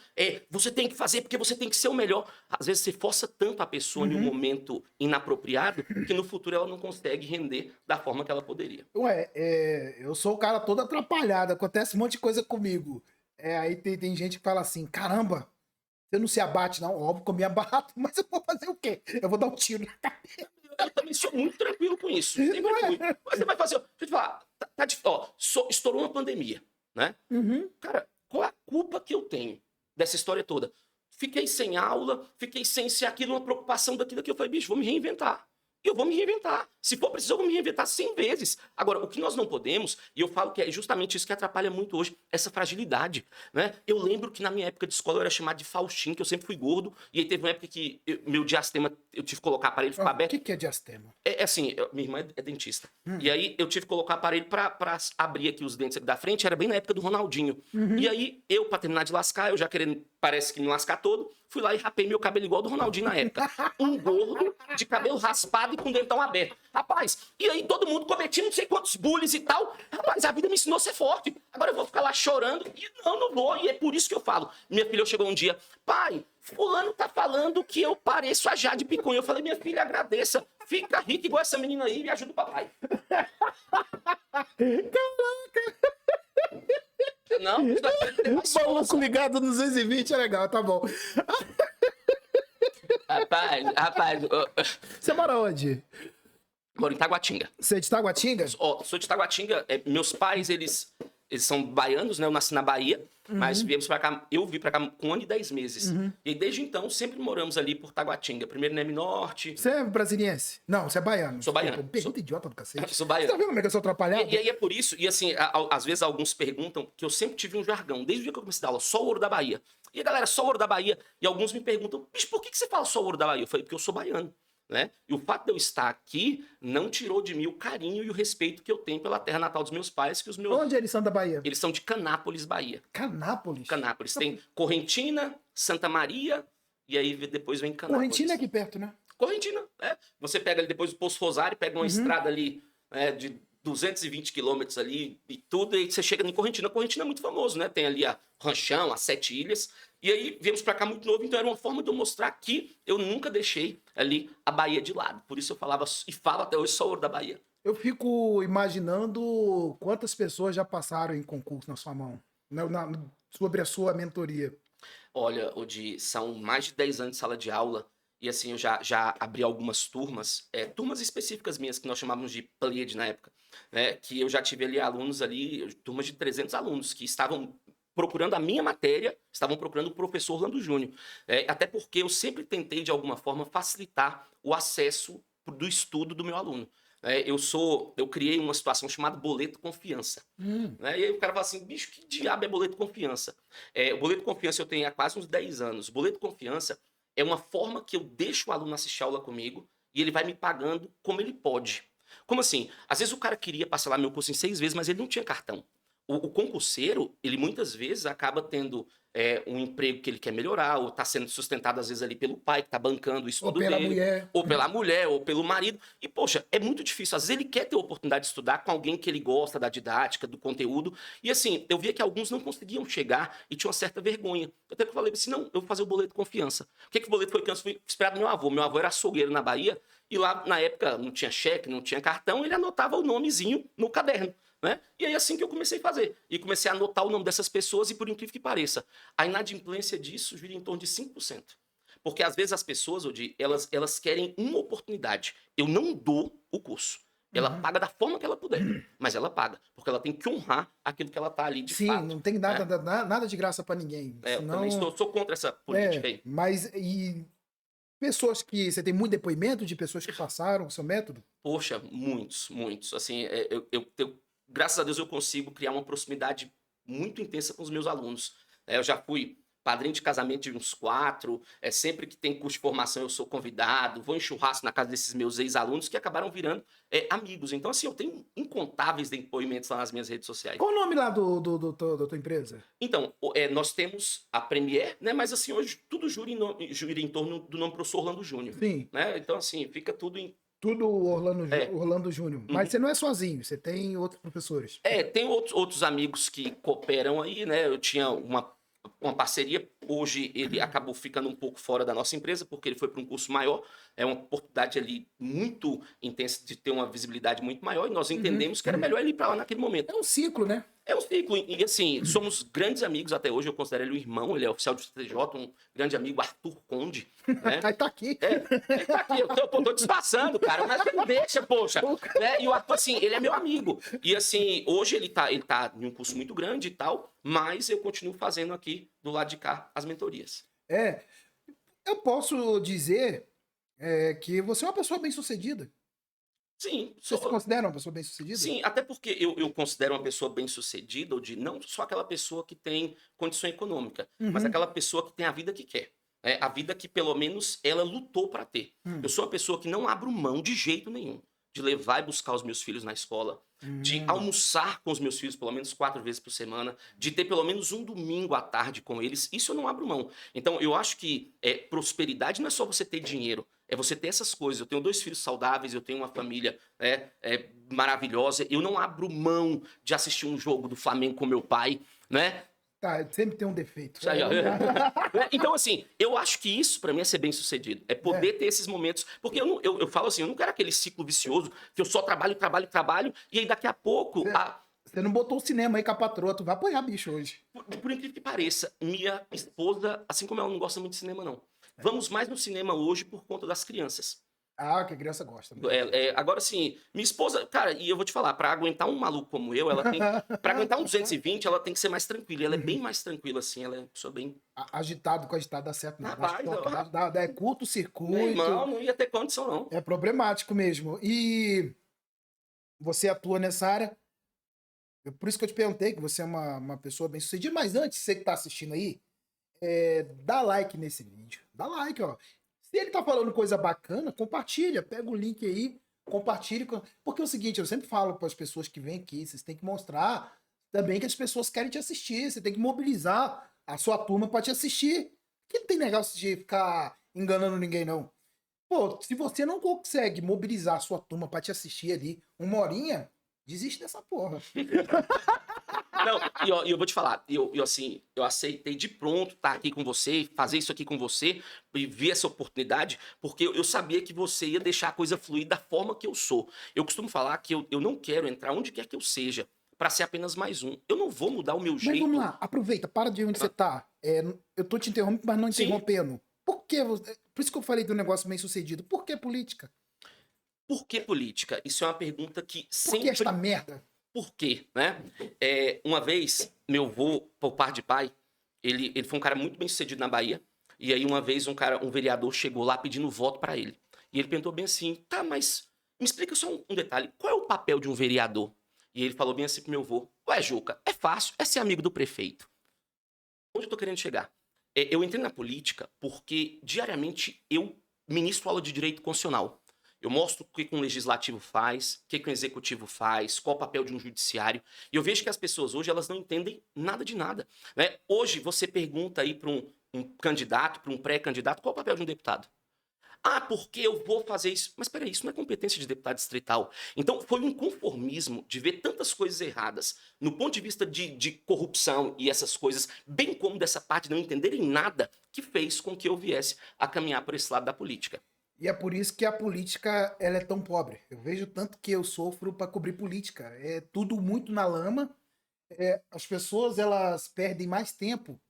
você tem que fazer porque você tem que ser o melhor. Às vezes você força tanto a pessoa em um momento inapropriado que no futuro ela não consegue render da forma que ela poderia. Eu sou o cara todo atrapalhado, acontece um monte de coisa comigo. Aí tem gente que fala assim, caramba, você não se abate não, óbvio que eu me abato, mas eu vou fazer o quê? Eu vou dar um tiro na cabeça. Eu também sou muito tranquilo com isso. Sempre fui. Mas você vai fazer. Deixa eu te falar. Estourou uma pandemia, né? Cara, qual é a culpa que eu tenho dessa história toda? Fiquei sem aula, fiquei sem ser aquilo, uma preocupação daquilo que eu falei, bicho, vou me reinventar. E eu vou me reinventar. Se for preciso, eu vou me reinventar 100 vezes. Agora, o que nós não podemos, e eu falo que é justamente isso que atrapalha muito hoje, essa fragilidade, né? Eu lembro que na minha época de escola eu era chamado de Faustinho, que eu sempre fui gordo, e aí teve uma época que meu diastema, eu tive que colocar aparelho, ficar aberto. O que é diastema? Assim, minha irmã é dentista. E aí eu tive que colocar aparelho pra abrir aqui os dentes aqui da frente, era bem na época do Ronaldinho. E aí eu, pra terminar de lascar, eu já querendo, parece que me lascar todo, fui lá e rapei meu cabelo igual do Ronaldinho na época. Um gordo, de cabelo raspado e com dentão aberto. Rapaz, e aí todo mundo cometia não sei quantos bullies e tal. Rapaz, a vida me ensinou a ser forte. Agora eu vou ficar lá chorando. E não vou. E é por isso que eu falo. Minha filha chegou um dia, pai, fulano tá falando que eu pareço a Jade Picon. Eu falei, minha filha, agradeça. Fica rica igual essa menina aí e me ajuda o papai. Caraca! Não, isso daqui é mais Maluco ligado no 220 é legal, tá bom. Rapaz, Você mora onde? moro em Taguatinga. Você é de Taguatinga? Sou de Taguatinga. Meus pais, eles são baianos, né? Eu nasci na Bahia, mas viemos pra cá. Eu vim pra cá com 1 ano e 10 meses. E aí, desde então, sempre moramos ali por Taguatinga. Primeiro Neme Norte. Você é brasiliense? Não, você é baiano. Sou baiano. Pergunta idiota do cacete. Sou baiano. Você tá vendo como é que eu sou atrapalhado? E aí é por isso, e assim, às vezes alguns perguntam que eu sempre tive um jargão, desde o dia que eu comecei a dar aula, só o ouro da Bahia. E a galera, só o ouro da Bahia. E alguns me perguntam, bicho, por que você fala só o ouro da Bahia? Eu falei, porque eu sou baiano. Né? E o fato de eu estar aqui não tirou de mim o carinho e o respeito que eu tenho pela terra natal dos meus pais. Onde eles são da Bahia? Eles são de Canápolis, Bahia. Canápolis? Canápolis. Tem Correntina, Santa Maria, e aí depois vem Canápolis. Correntina é aqui perto, né? Correntina, Você pega ali depois do Poço Rosário, pega uma estrada ali de 220 quilômetros ali e tudo, e você chega em Correntina. Correntina é muito famoso, né? Tem ali a Ranchão, as 7 ilhas. E aí viemos para cá muito novo, então era uma forma de eu mostrar que eu nunca deixei ali a Bahia de lado. Por isso eu falava e falo até hoje só ouro da Bahia. Eu fico imaginando quantas pessoas já passaram em concurso na sua mão, sobre a sua mentoria. Olha, Odi, são mais de 10 anos de sala de aula. E assim, eu já abri algumas turmas, turmas específicas minhas, que nós chamávamos de Pleiade na época, né? Que eu já tive ali alunos ali, turmas de 300 alunos, que estavam procurando a minha matéria, estavam procurando o professor Orlando Júnior. Até porque eu sempre tentei, de alguma forma, facilitar o acesso do estudo do meu aluno. Eu criei uma situação chamada boleto confiança. Né? E aí o cara fala assim, bicho, que diabo é boleto confiança? O boleto confiança eu tenho há quase uns 10 anos. O boleto confiança é uma forma que eu deixo o aluno assistir a aula comigo e ele vai me pagando como ele pode. Como assim? Às vezes o cara queria parcelar meu curso em 6 vezes, mas ele não tinha cartão. O concurseiro, ele muitas vezes acaba tendo um emprego que ele quer melhorar, ou está sendo sustentado às vezes ali pelo pai, que está bancando o Ou estudo pela dele, mulher. ou pela mulher, ou pelo marido. E, poxa, é muito difícil. Às vezes ele quer ter a oportunidade de estudar com alguém que ele gosta da didática, do conteúdo. E assim, eu via que alguns não conseguiam chegar e tinham uma certa vergonha. Até que eu falei assim, não, eu vou fazer o boleto de confiança. O que o boleto foi confiança? Foi esperado do meu avô. Meu avô era açougueiro na Bahia, e lá, na época, não tinha cheque, não tinha cartão, ele anotava o nomezinho no caderno. Né? E aí assim que eu comecei a fazer. E comecei a anotar o nome dessas pessoas e, por incrível que pareça, a inadimplência disso gira em torno de 5%. Porque às vezes as pessoas, Odi, elas querem uma oportunidade. Eu não dou o curso. Ela paga da forma que ela puder, mas ela paga, porque ela tem que honrar aquilo que ela está ali de Sim, fato. não tem Né? nada de graça para ninguém. Eu também sou contra essa política aí. Mas e pessoas que você tem muito depoimento de pessoas que passaram o seu método? Poxa, muitos, muitos. Assim, graças a Deus eu consigo criar uma proximidade muito intensa com os meus alunos. Eu já fui padrinho de casamento de uns 4, sempre que tem curso de formação eu sou convidado, vou em churrasco na casa desses meus ex-alunos que acabaram virando amigos. Então, assim, eu tenho incontáveis depoimentos lá nas minhas redes sociais. Qual o nome lá da tua empresa? Então, nós temos a Premier, né? Mas assim, hoje tudo gira em torno do nome professor Orlando Júnior. Sim, Né? Então, assim, fica tudo em. tudo É. Orlando Júnior. Mas você não é sozinho, você tem outros professores. Tem outros amigos que cooperam aí, né? Eu tinha uma parceria. Hoje ele acabou ficando um pouco fora da nossa empresa, porque ele foi para um curso maior. É uma oportunidade ali muito intensa de ter uma visibilidade muito maior, e nós entendemos que era melhor ele ir para lá naquele momento. É um ciclo, né? É um ciclo, e assim, somos grandes amigos até hoje, eu considero ele um irmão, ele é oficial de CTJ, um grande amigo, Arthur Conde, né? Aí tá aqui. Ele tá aqui, eu tô disfarçando, cara, mas não deixa, poxa, né? E o Arthur, assim, ele é meu amigo, e assim, hoje ele tá em um curso muito grande e tal, mas eu continuo fazendo aqui, do lado de cá, as mentorias. Eu posso dizer que você é uma pessoa bem-sucedida. Sim, Você se considera uma pessoa bem-sucedida? Sim, até porque eu considero uma pessoa bem-sucedida, de não só aquela pessoa que tem condição econômica, mas aquela pessoa que tem a vida que quer. A vida que, pelo menos, ela lutou para ter. Eu sou uma pessoa que não abro mão de jeito nenhum de levar e buscar os meus filhos na escola, de almoçar com os meus filhos pelo menos 4 vezes por semana, de ter pelo menos um domingo à tarde com eles. Isso eu não abro mão. Então, eu acho que prosperidade não é só você ter dinheiro, é você ter essas coisas. Eu tenho 2 filhos saudáveis, eu tenho uma família maravilhosa. Eu não abro mão de assistir um jogo do Flamengo com meu pai, né? Tá, sempre tem um defeito. Então, assim, eu acho que isso pra mim é ser bem sucedido. É poder ter esses momentos. Porque eu falo assim, eu não quero aquele ciclo vicioso que eu só trabalho, e aí daqui a pouco. Você não botou o cinema aí com a patroa, tu vai apanhar bicho hoje. Por incrível que pareça, minha esposa, assim como ela não gosta muito de cinema, não. Vamos mais no cinema hoje por conta das crianças. Ah, que a criança gosta. Agora, assim, minha esposa, cara, e eu vou te falar, pra aguentar um maluco como eu, ela tem. Pra aguentar um 220, ela tem que ser mais tranquila. Ela é bem mais tranquila, assim, ela é uma pessoa bem. Agitado com agitado dá certo, não. Rapaz, É curto-circuito. Meu irmão, não ia ter condição, não. É problemático mesmo. E você atua nessa área. Por isso que eu te perguntei que você é uma pessoa bem sucedida. Mas antes, você que tá assistindo aí, dá like nesse vídeo. Dá like, ó. Se ele tá falando coisa bacana, compartilha. Pega o link aí, compartilha. Porque é o seguinte, eu sempre falo para as pessoas que vêm aqui, vocês têm que mostrar também que as pessoas querem te assistir. Você tem que mobilizar a sua turma para te assistir. Que não tem negócio de ficar enganando ninguém, não. Pô, se você não consegue mobilizar a sua turma para te assistir ali 1 horinha, Desiste dessa porra. Não, e ó, eu vou te falar, assim, eu aceitei de pronto estar aqui com você, fazer isso aqui com você, e ver essa oportunidade, porque eu sabia que você ia deixar a coisa fluir da forma que eu sou. Eu costumo falar que eu não quero entrar onde quer que eu seja para ser apenas mais um. Eu não vou mudar o meu Mas vamos jeito. lá, aproveita, para de onde você Ah, tá. Eu tô te interrompendo, mas não sim, interrompendo. Por que você... Por isso que eu falei do negócio bem sucedido. Por que política? por que política? Isso é uma pergunta que Por que esta sempre. merda? Por quê, né? Uma vez, meu avô, por par de pai, ele foi um cara muito bem sucedido na Bahia. E aí, uma vez, um vereador chegou lá pedindo voto pra ele. E ele perguntou bem assim: tá, mas me explica só um detalhe: qual é o papel de um vereador? E ele falou bem assim pro meu avô: ué, Juca, é fácil, é ser amigo do prefeito. Onde eu tô querendo chegar? Eu entrei na política porque diariamente eu ministro aula de direito constitucional. Eu mostro o que um legislativo faz, o que um executivo faz, qual o papel de um judiciário. E eu vejo que as pessoas hoje elas não entendem nada de nada. Né? Hoje você pergunta aí para um candidato, para um pré-candidato, qual o papel de um deputado? Ah, porque eu vou fazer isso. Mas peraí, isso não é competência de deputado distrital. Então foi um conformismo de ver tantas coisas erradas no ponto de vista de corrupção e essas coisas, bem como dessa parte de não entenderem nada, que fez com que eu viesse a caminhar por esse lado da política. E é por isso que a política ela é tão pobre. Eu vejo tanto que eu sofro para cobrir política. É tudo muito na lama. As pessoas elas perdem mais tempo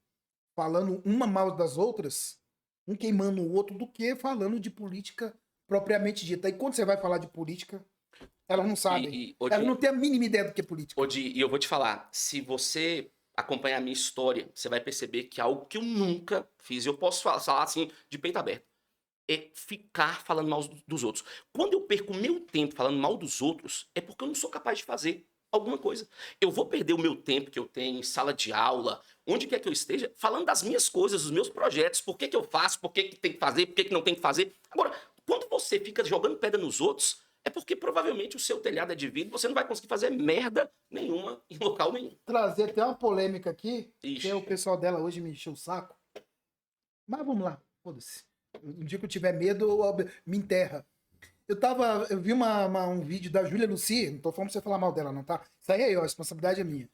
falando uma mal das outras, um queimando o outro, do que falando de política propriamente dita. E quando você vai falar de política, elas não sabem. E, Elas não Odi, têm a mínima ideia do que é política. e eu vou te falar, se você acompanhar a minha história, você vai perceber que é algo que eu nunca fiz. Eu posso falar assim, de peito aberto. É ficar falando mal dos outros. Quando eu perco meu tempo falando mal dos outros, é porque eu não sou capaz de fazer alguma coisa. Eu vou perder o meu tempo que eu tenho em sala de aula, onde quer que eu esteja, falando das minhas coisas, dos meus projetos, por que eu faço, por que tem que fazer, por que não tem que fazer. Agora, quando você fica jogando pedra nos outros, é porque provavelmente o seu telhado é de vidro, você não vai conseguir fazer merda nenhuma em local nenhum. Trazer até uma polêmica aqui, que é Ixi. o pessoal dela hoje me encheu o saco. Mas vamos lá, foda-se. Um dia que eu tiver medo, me enterra. Eu vi um vídeo da Júlia Luci, não tô falando pra você falar mal dela, não, tá? Isso aí, ó, a responsabilidade é minha.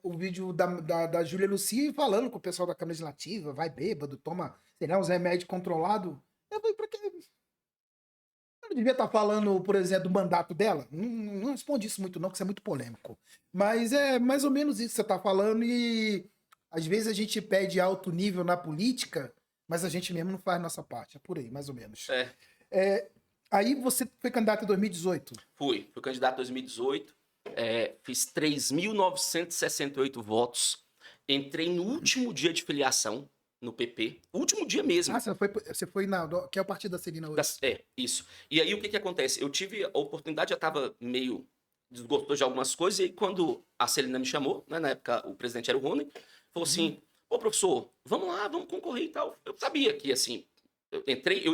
O vídeo da Júlia Luci falando com o pessoal da Câmara Legislativa, vai bêbado, toma, sei lá, uns remédios controlados. Eu falei, pra quê? Eu não devia estar falando, por exemplo, do mandato dela? Não responde isso muito, não, que isso é muito polêmico. Mas é mais ou menos isso que você tá falando, e às vezes a gente pede alto nível na política, mas a gente mesmo não faz a nossa parte. É por aí, mais ou menos. É, É, aí você foi candidato em 2018. fui candidato em 2018, fiz 3.968 votos, entrei no último dia de filiação no PP, último dia Ah, mesmo. você foi que é o partido da Celina hoje. Isso. E aí o que acontece? Eu tive a oportunidade, já estava meio desgostoso de algumas coisas, e aí quando a Celina me chamou, né, na época o presidente era o Rony, falou assim, ô professor, vamos lá, vamos concorrer e tal. Eu sabia que, assim, eu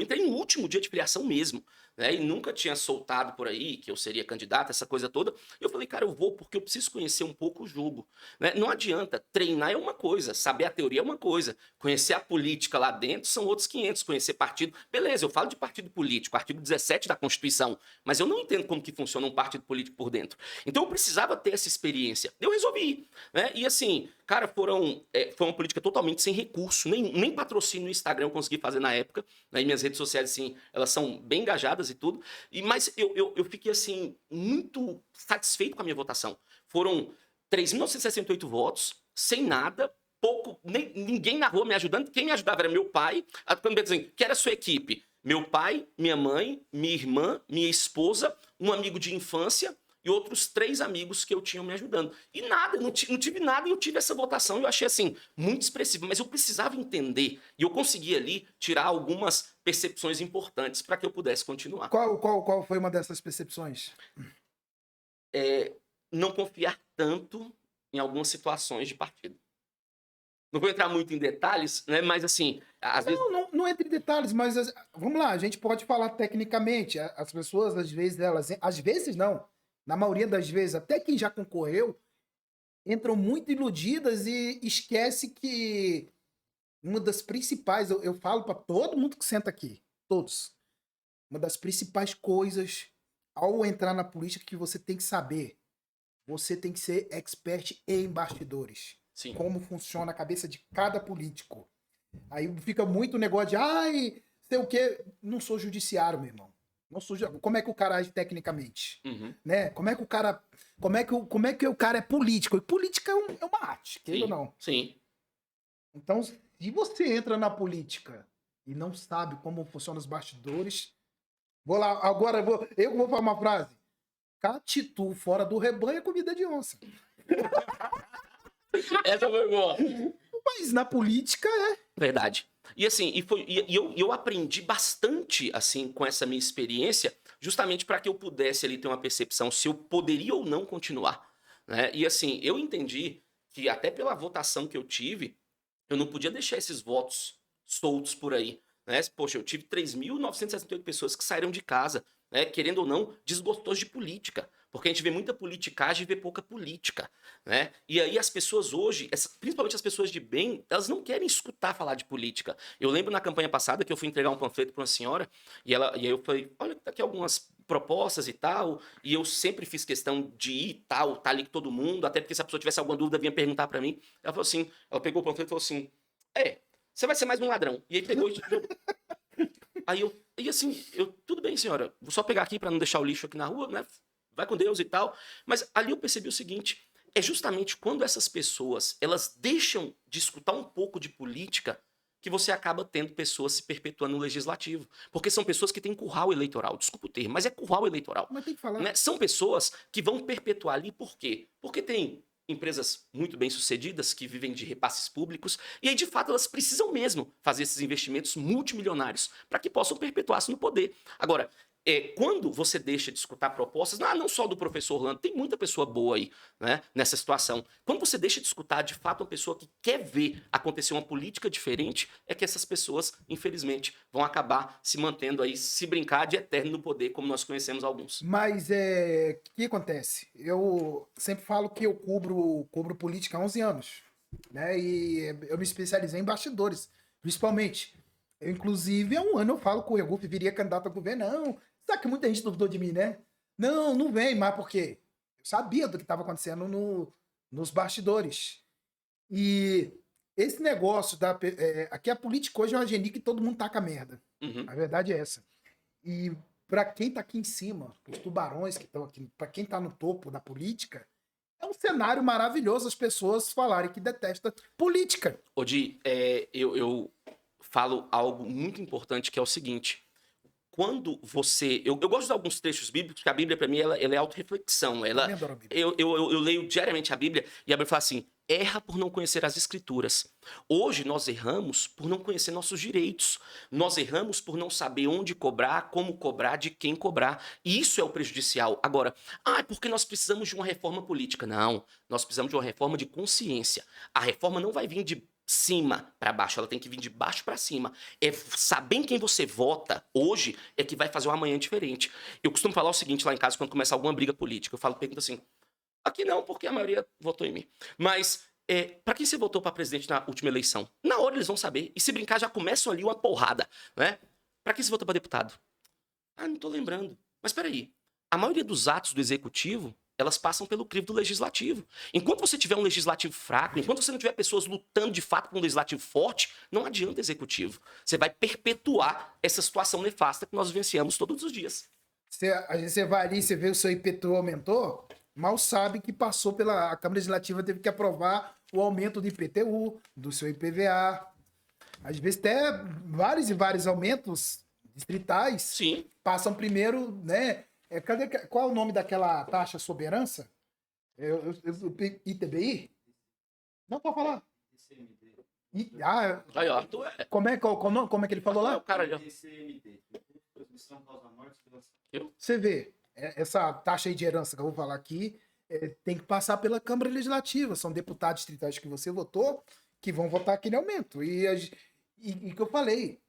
entrei no último dia de filiação mesmo, né? E nunca tinha soltado por aí que eu seria candidato, essa coisa toda. Eu falei, cara, eu vou porque eu preciso conhecer um pouco o jogo, né? Não adianta, treinar é uma coisa, saber a teoria é uma coisa, conhecer a política lá dentro são outros 500, conhecer partido. Beleza, eu falo de partido político, artigo 17 da Constituição, mas eu não entendo como que funciona um partido político por dentro. Então eu precisava ter essa experiência. Eu resolvi ir, né? E assim, cara, foi uma política totalmente sem recurso, nem patrocínio no Instagram eu consegui fazer na época, né? E minhas redes sociais, assim, elas são bem engajadas e tudo, mas eu fiquei, assim, muito satisfeito com a minha votação. Foram 3.968 votos, sem nada, pouco, ninguém na rua me ajudando, quem me ajudava era meu pai, quando me dizem, que era a sua equipe? Meu pai, minha mãe, minha irmã, minha esposa, um amigo de infância e outros 3 amigos que eu tinha me ajudando. E nada, não tive nada e eu tive essa votação e eu achei assim, muito expressivo. Mas eu precisava entender e eu consegui ali tirar algumas percepções importantes para que eu pudesse continuar. Qual foi uma dessas percepções? Não confiar tanto em algumas situações de partido. Não vou entrar muito em detalhes, né? Mas assim, às vezes. Não entre detalhes, mas vamos lá, a gente pode falar tecnicamente. As pessoas, às vezes, às vezes não, na maioria das vezes, até quem já concorreu, entram muito iludidas e esquece que uma das principais, eu falo para todo mundo que senta aqui, todos, uma das principais coisas ao entrar na política que você tem que saber você tem que ser expert em bastidores. Sim. Como funciona a cabeça de cada político. Aí fica muito negócio de, ai, sei o quê. Não sou judiciário, meu irmão. Não sou, como é que o cara age tecnicamente? Uhum. Né? Como é que o cara é político? E política é uma arte, queira ou não. Sim. Então, se você entra na política e não sabe como funcionam os bastidores, vou lá, agora eu vou falar uma frase. Catitu fora do rebanho é comida de onça. Essa foi boa. Mas na política é. Verdade. E assim, eu aprendi bastante assim com essa minha experiência, justamente para que eu pudesse ali ter uma percepção se eu poderia ou não continuar, né? E assim, eu entendi que até pela votação que eu tive, eu não podia deixar esses votos soltos por aí, né? Poxa, eu tive 3.968 pessoas que saíram de casa, né, querendo ou não, desgostosos de política. Porque a gente vê muita politicagem e vê pouca política, né? E aí as pessoas hoje, principalmente as pessoas de bem, elas não querem escutar falar de política. Eu lembro na campanha passada que eu fui entregar um panfleto para uma senhora e aí eu falei, olha, tá aqui algumas propostas e tal, e eu sempre fiz questão de ir e tal, tá ali com todo mundo, até porque se a pessoa tivesse alguma dúvida, vinha perguntar para mim. Ela falou assim, ela pegou o panfleto e falou assim, você vai ser mais um ladrão. E aí pegou e tudo bem, senhora, vou só pegar aqui para não deixar o lixo aqui na rua, né? Vai com Deus e tal. Mas ali eu percebi o seguinte, é justamente quando essas pessoas, elas deixam de escutar um pouco de política, que você acaba tendo pessoas se perpetuando no legislativo. Porque são pessoas que têm curral eleitoral, desculpa o termo, mas é curral eleitoral. Mas tem que falar. Né? São pessoas que vão perpetuar ali por quê? Porque tem empresas muito bem-sucedidas que vivem de repasses públicos e aí, de fato, elas precisam mesmo fazer esses investimentos multimilionários para que possam perpetuar-se no poder. Agora, quando você deixa de escutar propostas, não só do professor Orlando, tem muita pessoa boa aí, né, nessa situação. Quando você deixa de escutar, de fato, uma pessoa que quer ver acontecer uma política diferente, é que essas pessoas, infelizmente, vão acabar se mantendo aí, se brincar de eterno no poder, como nós conhecemos alguns. Mas o que acontece? Eu sempre falo que eu cubro política há 11 anos, né? E eu me especializei em bastidores, principalmente. Eu, inclusive, há um ano eu falo que o Regufe viria candidato a governo. Não, sabe que muita gente duvidou de mim, né? Não, não vem, mas por quê? Eu sabia do que estava acontecendo nos bastidores. E esse negócio aqui a política hoje é uma geni que todo mundo taca merda. Uhum. A verdade é essa. E para quem tá aqui em cima, os tubarões que estão aqui, para quem tá no topo da política, é um cenário maravilhoso as pessoas falarem que detesta política. Odi, eu falo algo muito importante que é o seguinte. Quando você... Eu gosto de usar alguns trechos bíblicos, porque a Bíblia, para mim, ela é autorreflexão. Eu adoro a Bíblia. Eu leio diariamente a Bíblia e a Bíblia fala assim, erra por não conhecer as Escrituras. Hoje nós erramos por não conhecer nossos direitos. Nós erramos por não saber onde cobrar, como cobrar, de quem cobrar. E isso é o prejudicial. Agora, é porque nós precisamos de uma reforma política. Não, nós precisamos de uma reforma de consciência. A reforma não vai vir de cima para baixo, ela tem que vir de baixo para cima. É saber em quem você vota hoje é que vai fazer um amanhã diferente. Eu costumo falar o seguinte lá em casa quando começa alguma briga política, pergunto assim, aqui não, porque a maioria votou em mim. Mas para quem você votou para presidente na última eleição? Na hora eles vão saber. E se brincar já começam ali uma porrada, né? Para quem você votou para deputado? Não tô lembrando. Mas peraí, a maioria dos atos do executivo elas passam pelo crivo do legislativo. Enquanto você tiver um legislativo fraco, enquanto você não tiver pessoas lutando de fato com um legislativo forte, não adianta executivo. Você vai perpetuar essa situação nefasta que nós vivenciamos todos os dias. Você vai ali, você vê o seu IPTU aumentou, mal sabe que passou a Câmara Legislativa, teve que aprovar o aumento do IPTU, do seu IPVA. Às vezes até vários e vários aumentos distritais. Sim. Passam primeiro, né? Qual é o nome daquela taxa soberança? ITBI? Não, pode falar. Aí, ó, como é que ele falou lá? O cara já... Você vê, essa taxa aí de herança que eu vou falar aqui, tem que passar pela Câmara Legislativa. São deputados distritais que você votou que vão votar aquele aumento. E que eu falei,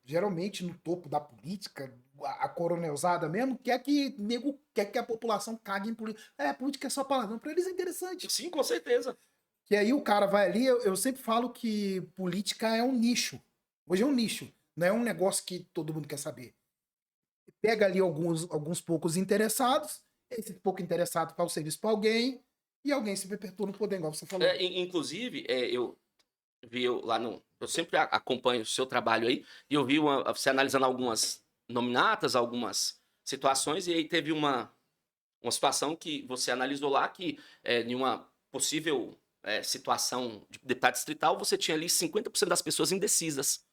geralmente no topo da política, a coronelzada mesmo, quer que a população cague em política. Política é só palavrão. Para eles é interessante. Sim, com certeza. Que aí o cara vai ali, eu sempre falo que política é um nicho. Hoje é um nicho, não é um negócio que todo mundo quer saber. Pega ali alguns poucos interessados, esse pouco interessado para o serviço para alguém, e alguém se perpetua no poder, igual você falou. Inclusive, eu vi lá no. Eu sempre acompanho o seu trabalho aí, e eu vi você analisando algumas nominatas, algumas situações, e aí teve uma situação que você analisou lá que em uma possível situação de deputado distrital, você tinha ali 50% das pessoas indecisas.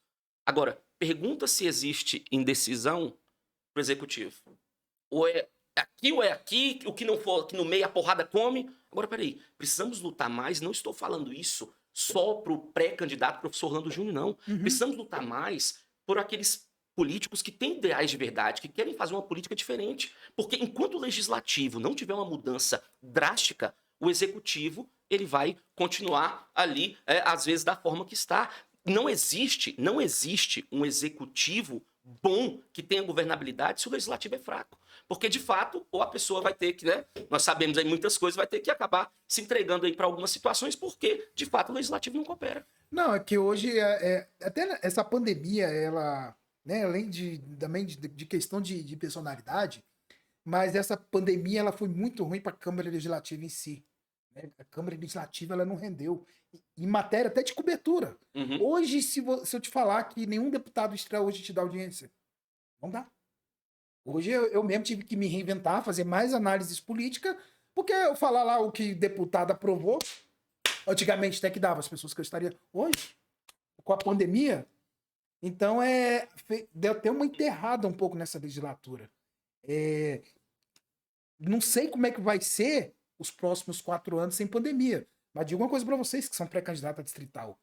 Agora, pergunta se existe indecisão pro executivo. Ou é aqui ou é aqui, o que não for aqui no meio a porrada come. Agora, peraí, precisamos lutar mais, não estou falando isso só pro pré-candidato professor Orlando Júnior, não. Uhum. Precisamos lutar mais por aqueles políticos que têm ideais de verdade, que querem fazer uma política diferente. Porque enquanto o legislativo não tiver uma mudança drástica, o executivo ele vai continuar ali, às vezes, da forma que está. Não existe um executivo bom que tenha governabilidade se o legislativo é fraco. Porque, de fato, ou a pessoa vai ter que, né? Nós sabemos aí muitas coisas, vai ter que acabar se entregando aí para algumas situações, porque, de fato, o legislativo não coopera. Não, é que hoje, até essa pandemia, ela, né, além também de questão de personalidade, mas essa pandemia ela foi muito ruim para a Câmara Legislativa em si. Né? A Câmara Legislativa ela não rendeu em matéria até de cobertura. Uhum. Hoje, se eu te falar que nenhum deputado estreia hoje te dá audiência, não dá. Hoje eu mesmo tive que me reinventar, fazer mais análises políticas, porque eu falar lá o que deputado aprovou, antigamente até que dava as pessoas que eu estaria. Hoje, com a pandemia, então deu até uma enterrada um pouco nessa legislatura. Não sei como é que vai ser os próximos 4 anos sem pandemia, mas digo uma coisa para vocês que são pré-candidata distrital.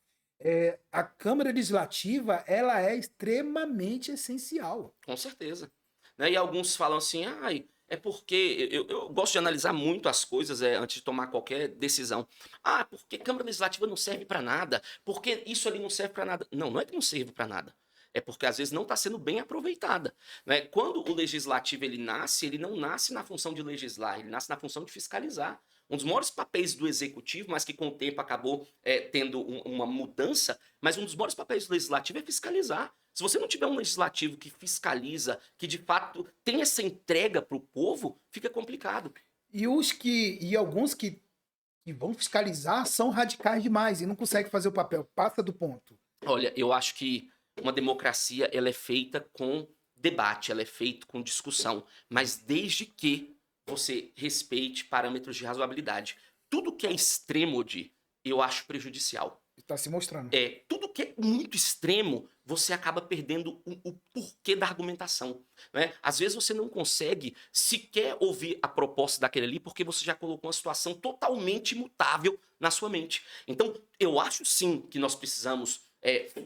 A Câmara Legislativa ela é extremamente essencial. Com certeza. Né? E alguns falam assim, é porque eu gosto de analisar muito as coisas antes de tomar qualquer decisão. Porque Câmara Legislativa não serve para nada, porque isso ali não serve para nada. Não, não é que não serve para nada. É porque às vezes não está sendo bem aproveitada. Né? Quando o legislativo ele não nasce na função de legislar, ele nasce na função de fiscalizar. Um dos maiores papéis do executivo, mas que com o tempo acabou tendo uma mudança, mas um dos maiores papéis do legislativo é fiscalizar. Se você não tiver um legislativo que fiscaliza, que de fato tem essa entrega para o povo, fica complicado. E alguns que vão fiscalizar são radicais demais e não conseguem fazer o papel. Passa do ponto. Olha, eu acho que uma democracia ela é feita com debate, ela é feita com discussão, mas desde que você respeite parâmetros de razoabilidade. Tudo que é extremo, eu acho prejudicial. Está se mostrando. Tudo que é muito extremo, você acaba perdendo o porquê da argumentação. Né? Às vezes você não consegue sequer ouvir a proposta daquele ali, porque você já colocou uma situação totalmente imutável na sua mente. Então, eu acho sim que nós precisamos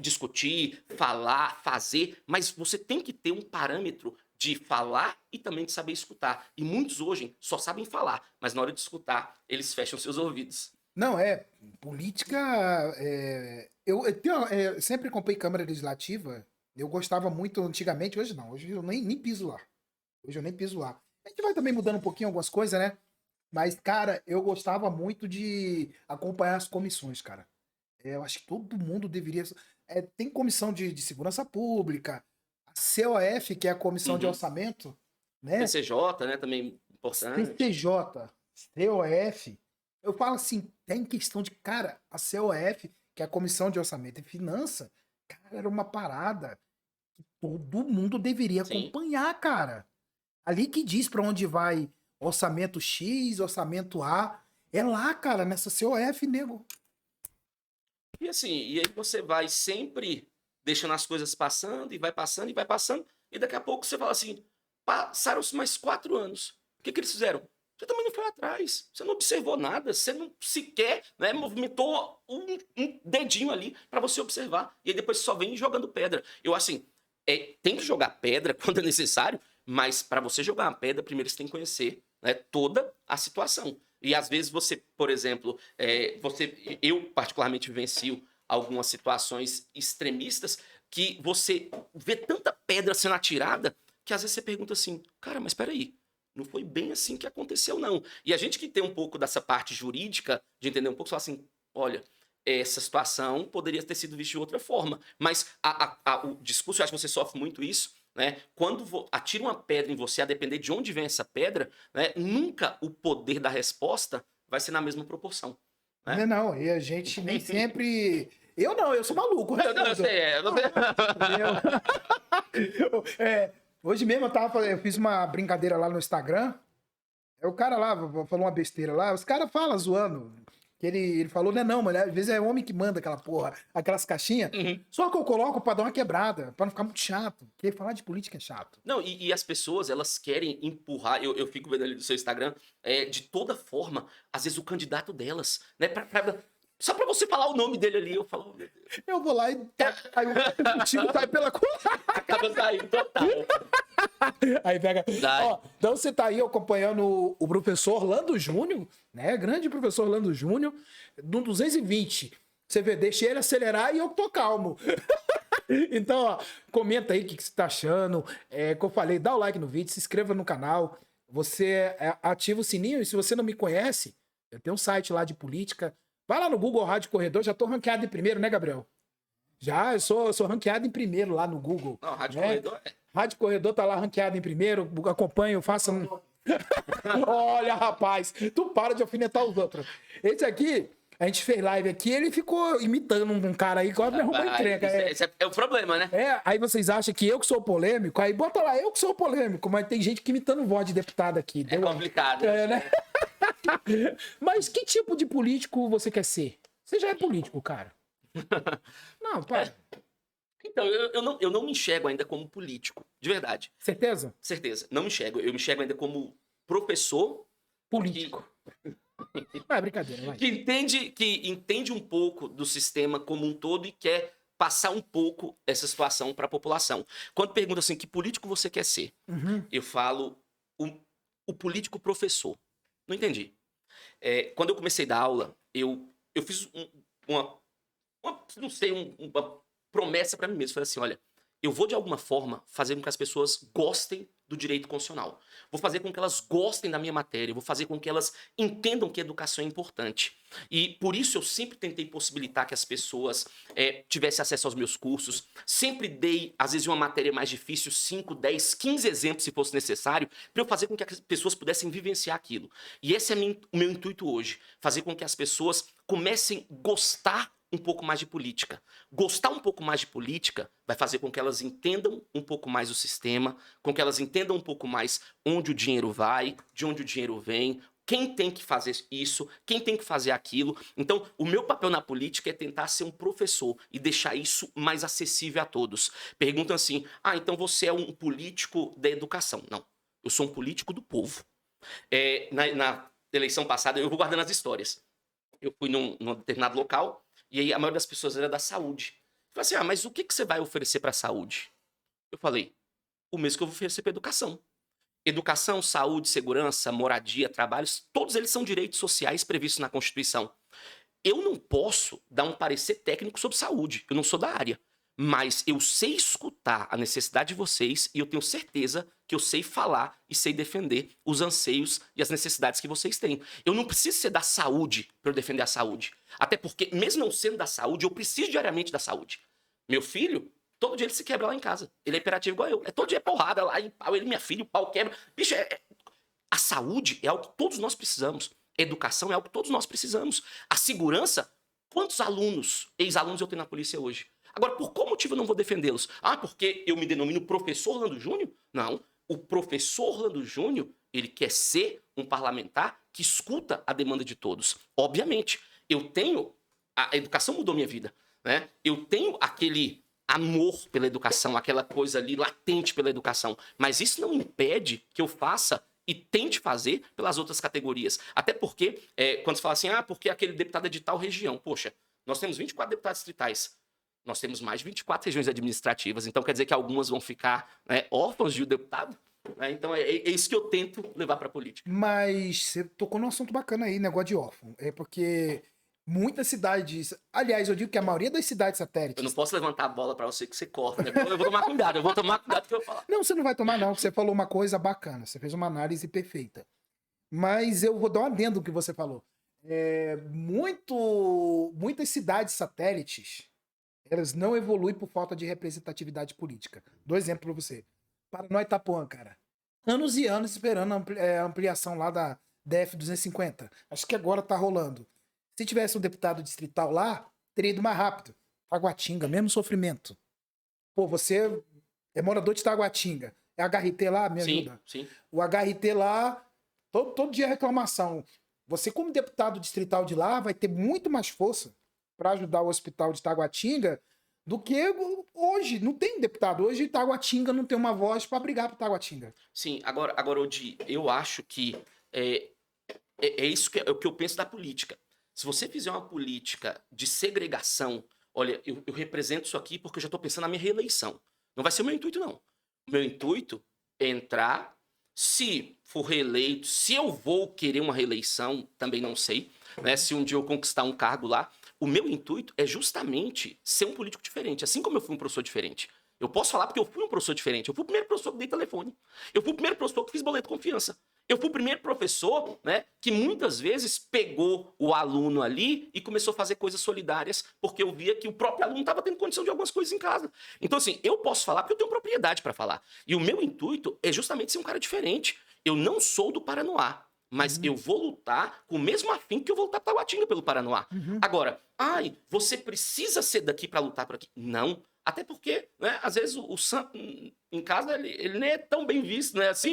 discutir, falar, fazer, mas você tem que ter um parâmetro de falar e também de saber escutar. E muitos hoje só sabem falar, mas na hora de escutar, eles fecham seus ouvidos. Não, política. Eu sempre acompanhei Câmara Legislativa. Eu gostava muito antigamente, hoje não. Hoje eu nem piso lá. Hoje eu nem piso lá. A gente vai também mudando um pouquinho algumas coisas, né? Mas, cara, eu gostava muito de acompanhar as comissões, cara. Eu acho que todo mundo deveria. Tem comissão de segurança pública, a COF, que é a comissão de orçamento, né? CCJ, né? Também importante. CCJ, COF. Eu falo assim, tem questão de, cara, a COF, que é a Comissão de Orçamento e Finança, cara, era uma parada que todo mundo deveria acompanhar, cara. Ali que diz pra onde vai orçamento X, orçamento A, é lá, cara, nessa COF, nego. E assim, e aí você vai sempre deixando as coisas passando, e vai passando, e vai passando, e daqui a pouco você fala assim, passaram-se mais 4 anos. O que eles fizeram? Você também não foi atrás, você não observou nada, você não sequer movimentou um dedinho ali para você observar. E aí depois você só vem jogando pedra. Eu assim, tem que jogar pedra quando é necessário, mas para você jogar uma pedra, primeiro você tem que conhecer toda a situação. E às vezes você, por exemplo, eu particularmente vivencio algumas situações extremistas que você vê tanta pedra sendo atirada que às vezes você pergunta assim, cara, mas peraí, não foi bem assim que aconteceu, não. E a gente que tem um pouco dessa parte jurídica, de entender um pouco, fala assim, olha, essa situação poderia ter sido vista de outra forma. Mas o discurso, eu acho que você sofre muito isso, né? Quando atira uma pedra em você, a depender de onde vem essa pedra, né, nunca o poder da resposta vai ser na mesma proporção. Né? Não, e a gente nem sempre. Eu não, eu sou maluco. Eu sei, Hoje mesmo eu fiz uma brincadeira lá no Instagram. O cara lá falou uma besteira lá. Os caras falam zoando. Que ele falou, não, mas às vezes é homem que manda aquela porra, aquelas caixinhas. Uhum. Só que eu coloco pra dar uma quebrada, pra não ficar muito chato. Porque falar de política é chato. Não, e as pessoas, elas querem empurrar, eu fico vendo ali no seu Instagram, de toda forma, às vezes o candidato delas, né? Só pra você falar o nome dele ali, eu falo, oh, meu Deus. Eu vou lá e aí o time sai pela Acaba saindo total. Aí pega. Ó, então você tá aí acompanhando o professor Orlando Júnior, né? Grande professor Orlando Júnior, no 220. Você vê, deixa ele acelerar e eu tô calmo. Então, ó, comenta aí o que você tá achando. Como eu falei, dá o like no vídeo, se inscreva no canal. Você ativa o sininho e se você não me conhece, eu tenho um site lá de política. Vai lá no Google Rádio Corredor, já tô ranqueado em primeiro, né, Gabriel? Já, eu sou ranqueado em primeiro lá no Google. Não, Rádio né? Corredor Rádio Corredor tá lá ranqueado em primeiro, acompanho, faça um... Olha, rapaz, tu para de alfinetar os outros. Esse aqui, a gente fez live aqui, ele ficou imitando um cara aí, quase me arrumou entrega. Esse é o problema, né? Aí vocês acham que eu que sou polêmico, aí bota lá, eu que sou polêmico, mas tem gente que imitando voz de deputado aqui. É complicado. Né? Mas que tipo de político você quer ser? Você já é político, cara. Não, para. Então, eu não me enxergo ainda como político, de verdade. Certeza? Certeza, não me enxergo. Eu me enxergo ainda como professor político. Vai, brincadeira, vai. Que entende um pouco do sistema como um todo e quer passar um pouco essa situação para a população. Quando pergunta assim, que político você quer ser? Eu falo o político professor. Não entendi. Quando eu comecei a dar aula, eu fiz uma promessa para mim mesmo. Falei assim, olha, eu vou de alguma forma fazer com que as pessoas gostem do direito constitucional. Vou fazer com que elas gostem da minha matéria, vou fazer com que elas entendam que a educação é importante. E por isso eu sempre tentei possibilitar que as pessoas tivessem acesso aos meus cursos, sempre dei, às vezes, uma matéria mais difícil, 5, 10, 15 exemplos, se fosse necessário, para eu fazer com que as pessoas pudessem vivenciar aquilo. E esse é o meu intuito hoje, fazer com que as pessoas comecem a gostar um pouco mais de política. Gostar um pouco mais de política vai fazer com que elas entendam um pouco mais o sistema, com que elas entendam um pouco mais onde o dinheiro vai, de onde o dinheiro vem, quem tem que fazer isso, quem tem que fazer aquilo. Então, o meu papel na política é tentar ser um professor e deixar isso mais acessível a todos. Perguntam assim, então você é um político da educação. Não, eu sou um político do povo. Na eleição passada, eu vou guardando as histórias. Eu fui num determinado local, e aí a maioria das pessoas era da saúde. Eu falei assim, mas o que você vai oferecer para a saúde? Eu falei, o mesmo que eu vou oferecer para educação. Educação, saúde, segurança, moradia, trabalhos, todos eles são direitos sociais previstos na Constituição. Eu não posso dar um parecer técnico sobre saúde, eu não sou da área. Mas eu sei escutar a necessidade de vocês e eu tenho certeza que eu sei falar e sei defender os anseios e as necessidades que vocês têm. Eu não preciso ser da saúde para eu defender a saúde. Até porque, mesmo não sendo da saúde, eu preciso diariamente da saúde. Meu filho, todo dia ele se quebra lá em casa. Ele é hiperativo igual eu. Todo dia é porrada lá em pau. Ele, minha filha, o pau quebra. Bicho, a saúde é algo que todos nós precisamos. A educação é algo que todos nós precisamos. A segurança, quantos alunos, ex-alunos eu tenho na polícia hoje? Agora, por qual motivo eu não vou defendê-los? Porque eu me denomino professor Orlando Júnior? Não. O professor Orlando Júnior, ele quer ser um parlamentar que escuta a demanda de todos. Obviamente, a educação mudou minha vida, né? Eu tenho aquele amor pela educação, aquela coisa ali latente pela educação. Mas isso não impede que eu faça e tente fazer pelas outras categorias. Até porque, quando você fala assim, porque aquele deputado é de tal região. Poxa, nós temos 24 deputados distritais. Nós temos mais de 24 regiões administrativas, então quer dizer que algumas vão ficar órfãos de um deputado? Então é isso que eu tento levar para a política. Mas você tocou num assunto bacana aí, negócio de órfão. Porque muitas cidades... Aliás, eu digo que a maioria das cidades satélites... Eu não posso levantar a bola para você que você corta, né? Eu vou tomar cuidado, com o que eu vou falar. Não, você não vai tomar não, você falou uma coisa bacana, você fez uma análise perfeita. Mas eu vou dar um adendo no que você falou. Muitas cidades satélites... elas não evoluem por falta de representatividade política. Dou exemplo para você. Paraná Itapuã, cara. Anos e anos esperando a ampliação lá da DF-250. Acho que agora tá rolando. Se tivesse um deputado distrital lá, teria ido mais rápido. Taguatinga, mesmo sofrimento. Pô, você é morador de Taguatinga. É HRT lá? Me Sim, ajuda. sim. O HRT lá, todo dia é reclamação. Você, como deputado distrital de lá, vai ter muito mais força para ajudar o hospital de Taguatinga do que hoje. Não tem deputado. Hoje Taguatinga não tem uma voz para brigar por Taguatinga. Sim, agora Odi, eu acho que é, é isso que é o que eu penso da política. Se você fizer uma política de segregação, olha, eu represento isso aqui porque eu já estou pensando na minha reeleição. Não vai ser o meu intuito, não. O meu intuito é entrar, se for reeleito, se eu vou querer uma reeleição, também não sei, né? Se um dia eu conquistar um cargo lá, o meu intuito é justamente ser um político diferente, assim como eu fui um professor diferente. Eu posso falar porque eu fui um professor diferente. Eu fui o primeiro professor que dei telefone. Eu fui o primeiro professor que fiz boleto de confiança. Eu fui o primeiro professor, né, que muitas vezes pegou o aluno ali e começou a fazer coisas solidárias, porque eu via que o próprio aluno estava tendo condição de algumas coisas em casa. Então, assim, eu posso falar porque eu tenho propriedade para falar. E o meu intuito é justamente ser um cara diferente. Eu não sou do Paranoá, mas eu vou lutar com o mesmo afinco que eu vou lutar para Taguatinga pelo Paranoá. Agora, ai, você precisa ser daqui para lutar por aqui. Não. Até porque, né, às vezes o santo em casa ele nem é tão bem visto, né? Assim.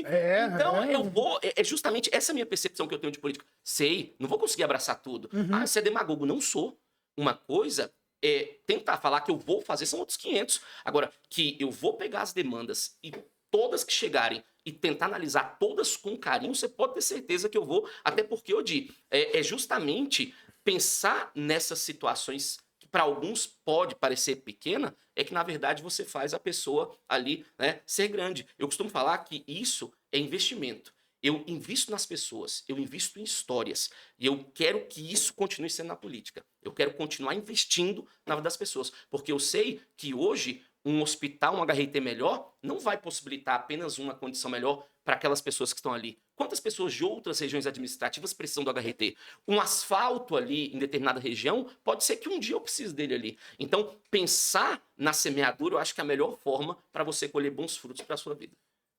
Então eu vou. É justamente essa minha percepção que eu tenho de política. Sei, não vou conseguir abraçar tudo. Ah, você é demagogo. Não sou. Uma coisa é tentar falar que eu vou fazer são outros 500. Agora, que eu vou pegar as demandas e todas que chegarem e tentar analisar todas com carinho, você pode ter certeza que eu vou. Até porque, Odi, é justamente pensar nessas situações que para alguns pode parecer pequena, é que na verdade você faz a pessoa ali, né, ser grande. Eu costumo falar que isso é investimento. Eu invisto nas pessoas, eu invisto em histórias. E eu quero que isso continue sendo na política. Eu quero continuar investindo na vida das pessoas. Porque eu sei que hoje um hospital, um HRT melhor, não vai possibilitar apenas uma condição melhor para aquelas pessoas que estão ali. Quantas pessoas de outras regiões administrativas precisam do HRT? Um asfalto ali em determinada região, pode ser que um dia eu precise dele ali. Então, pensar na semeadura, eu acho que é a melhor forma para você colher bons frutos para a sua vida.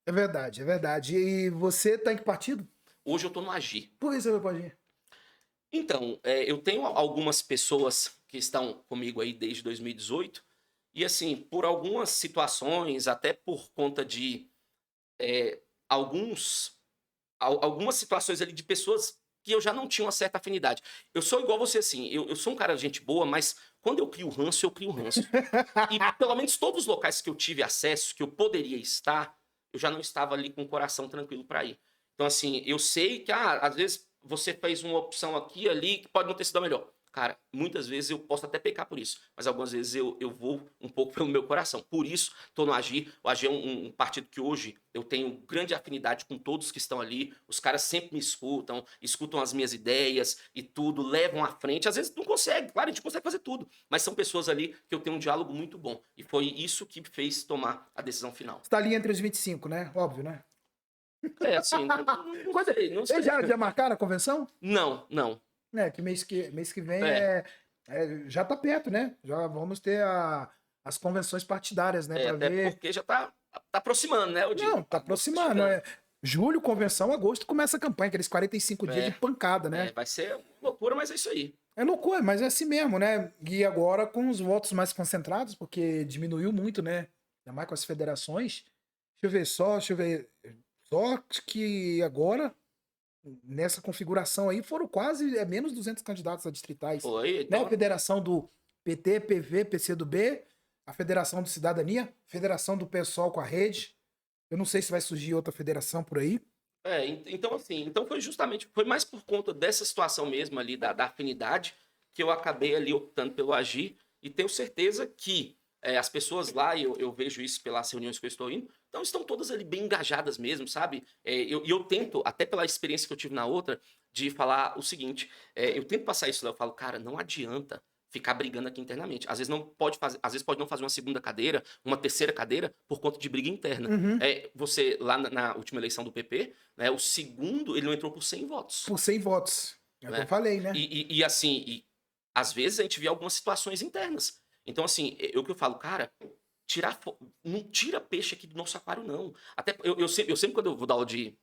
É verdade, é verdade. E você tá em que partido? Hoje eu estou no Agir. Por que você vai pode ir? Então, eu tenho algumas pessoas que estão comigo aí desde 2018, e assim, por algumas situações, até por conta de alguns algumas situações ali de pessoas que eu já não tinha uma certa afinidade. Eu sou igual você, assim, eu sou um cara de gente boa, mas quando eu crio ranço, eu crio ranço. E pelo menos todos os locais que eu tive acesso, que eu poderia estar, eu já não estava ali com o coração tranquilo para ir. Então, assim, eu sei que, às vezes você fez uma opção aqui e ali que pode não ter sido a melhor. Cara, muitas vezes eu posso até pecar por isso, mas algumas vezes eu vou um pouco pelo meu coração. Por isso, estou no Agir. O Agir é um partido que hoje eu tenho grande afinidade com todos que estão ali. Os caras sempre me escutam, escutam as minhas ideias e tudo, levam à frente. Às vezes não consegue, claro, a gente consegue fazer tudo, mas são pessoas ali que eu tenho um diálogo muito bom. E foi isso que me fez tomar a decisão final. Você tá ali entre os 25, né? Óbvio, né? É, assim, não sei, não sei. Vocês já marcaram a convenção? Não, não. É, que mês que vem É, já tá perto, né? Já vamos ter as convenções partidárias, né? Pra até ver. porque já tá aproximando, né, o dia. Não, tá aproximando. Julho, convenção, agosto começa a campanha, aqueles 45 dias de pancada, né? Vai ser loucura, mas é isso aí. É loucura, mas é assim mesmo, né? E agora com os votos mais concentrados, porque diminuiu muito, né? Ainda mais com as federações. Deixa eu ver. Só que agora, nessa configuração aí, foram quase menos 200 candidatos a distritais. Foi, Né? A então. federação do PT, PV, PCdoB, a federação do Cidadania, federação do PSOL com a rede. Eu não sei se vai surgir outra federação por aí. Então assim, então foi mais por conta dessa situação mesmo ali, da afinidade, que eu acabei ali optando pelo Agir, e tenho certeza que as pessoas lá, e eu vejo isso pelas reuniões que eu estou indo, então estão todas ali bem engajadas mesmo, sabe? Eu tento, até pela experiência que eu tive na outra, de falar o seguinte, eu tento passar isso lá, eu falo, cara, não adianta ficar brigando aqui internamente. Às vezes não pode fazer, às vezes pode não fazer uma segunda cadeira, uma terceira cadeira por conta de briga interna. Uhum. Você lá na última eleição do PP, né, o segundo ele não entrou por 100 votos. Por 100 votos. É o que Né? eu falei, né? E assim, às vezes a gente vê algumas situações internas. Então assim, o que eu falo, cara, não tira peixe aqui do nosso aquário, não. Até eu sempre quando eu vou dar aula de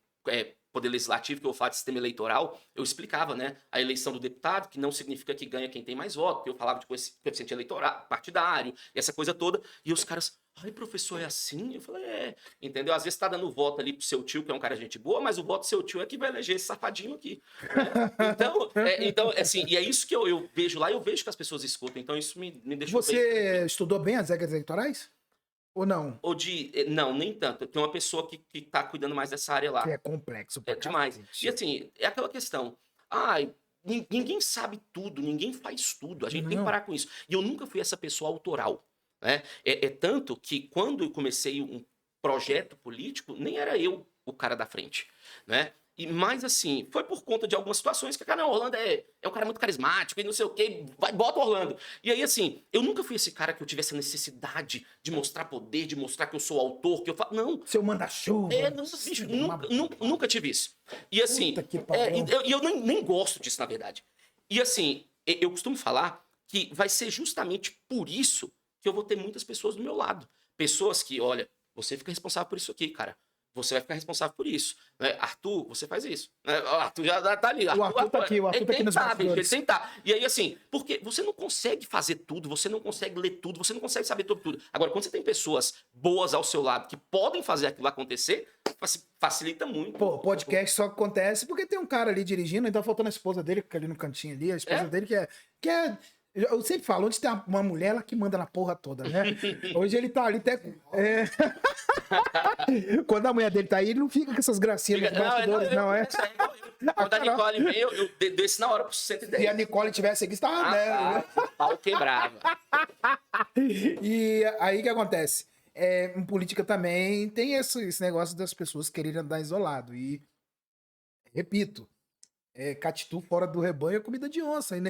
poder legislativo, que eu falo de sistema eleitoral, eu explicava, né, a eleição do deputado, que não significa que ganha quem tem mais voto, que eu falava de coeficiente eleitoral, partidário, essa coisa toda, e os caras, ai, professor, é assim? Eu falei, entendeu? Às vezes tá dando voto ali pro seu tio, que é um cara de gente boa, mas o voto do seu tio é que vai eleger esse safadinho aqui, né? Então, assim, e é isso que eu vejo lá, eu vejo que as pessoas escutam, então isso me deixou bem. Você estudou bem as regras eleitorais? Ou não? Não, nem tanto. Tem uma pessoa que tá cuidando mais dessa área lá. Que é complexo pra É demais. cacete. E assim, é aquela questão. Ninguém sabe tudo, ninguém faz tudo. A gente tem que Não. parar com isso. E eu nunca fui essa pessoa autoral. Né? É tanto que quando eu comecei um projeto político, nem era eu o cara da frente. Né? Mas assim, foi por conta de algumas situações que, cara, não, Orlando é um cara muito carismático e não sei o quê, bota o Orlando. E aí, assim, eu nunca fui esse cara que eu tivesse a necessidade de mostrar poder, de mostrar que eu sou autor, que eu falo. Não, Seu manda-chuva. bicho, nunca tive isso. E assim, Puta que pariu. eu nem gosto disso, na verdade. E assim, eu costumo falar que vai ser justamente por isso que eu vou ter muitas pessoas do meu lado. Pessoas que, olha, você fica responsável por isso aqui, cara. Você vai ficar responsável por isso. Né? Arthur, você faz isso. Né? O Arthur já tá ali. O Arthur tá aqui, o Arthur tá aqui nos bastidores. Ele tá. E aí, assim, porque você não consegue fazer tudo, você não consegue ler tudo, você não consegue saber tudo. Agora, quando você tem pessoas boas ao seu lado que podem fazer aquilo acontecer, facilita muito. Pô, podcast só acontece porque tem um cara ali dirigindo, então faltando a esposa dele, que fica ali no cantinho ali, a esposa dele que é. Eu sempre falo, onde tem uma mulher, ela que manda na porra toda, né? Hoje ele tá ali até. Quando a mulher dele tá aí, ele não fica com essas gracinhas nos bastidores, não é? Quando a Nicole veio, eu desci na hora pro 110. Se a Nicole tivesse aqui, estava, né? Pau quebrava. E aí o que acontece? Em política também tem esse negócio das pessoas quererem andar isolado. E, repito, catitu fora do rebanho é comida de onça. E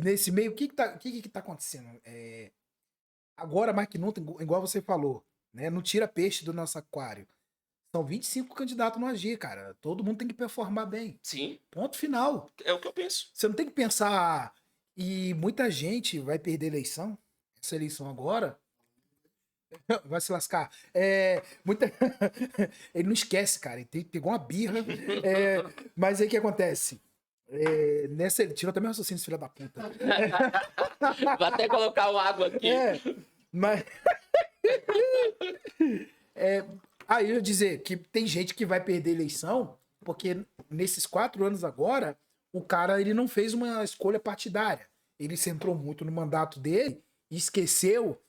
nesse meio, o que tá acontecendo? Agora, mais que nunca, igual você falou, né? Não tira peixe do nosso aquário. São 25 candidatos no Agir, cara. Todo mundo tem que performar bem. Sim. Ponto final. É o que eu penso. Você não tem que pensar. E muita gente vai perder eleição. Essa eleição agora. Vai se lascar. Ele não esquece, cara. Ele pegou uma birra. Mas aí o que acontece? Nessa ele tirou também o raciocínio, filho da puta. Vou até colocar o água aqui. Mas. Aí eu ia dizer que tem gente que vai perder eleição porque nesses 4 anos agora, o cara ele não fez uma escolha partidária. Ele centrou muito no mandato dele e esqueceu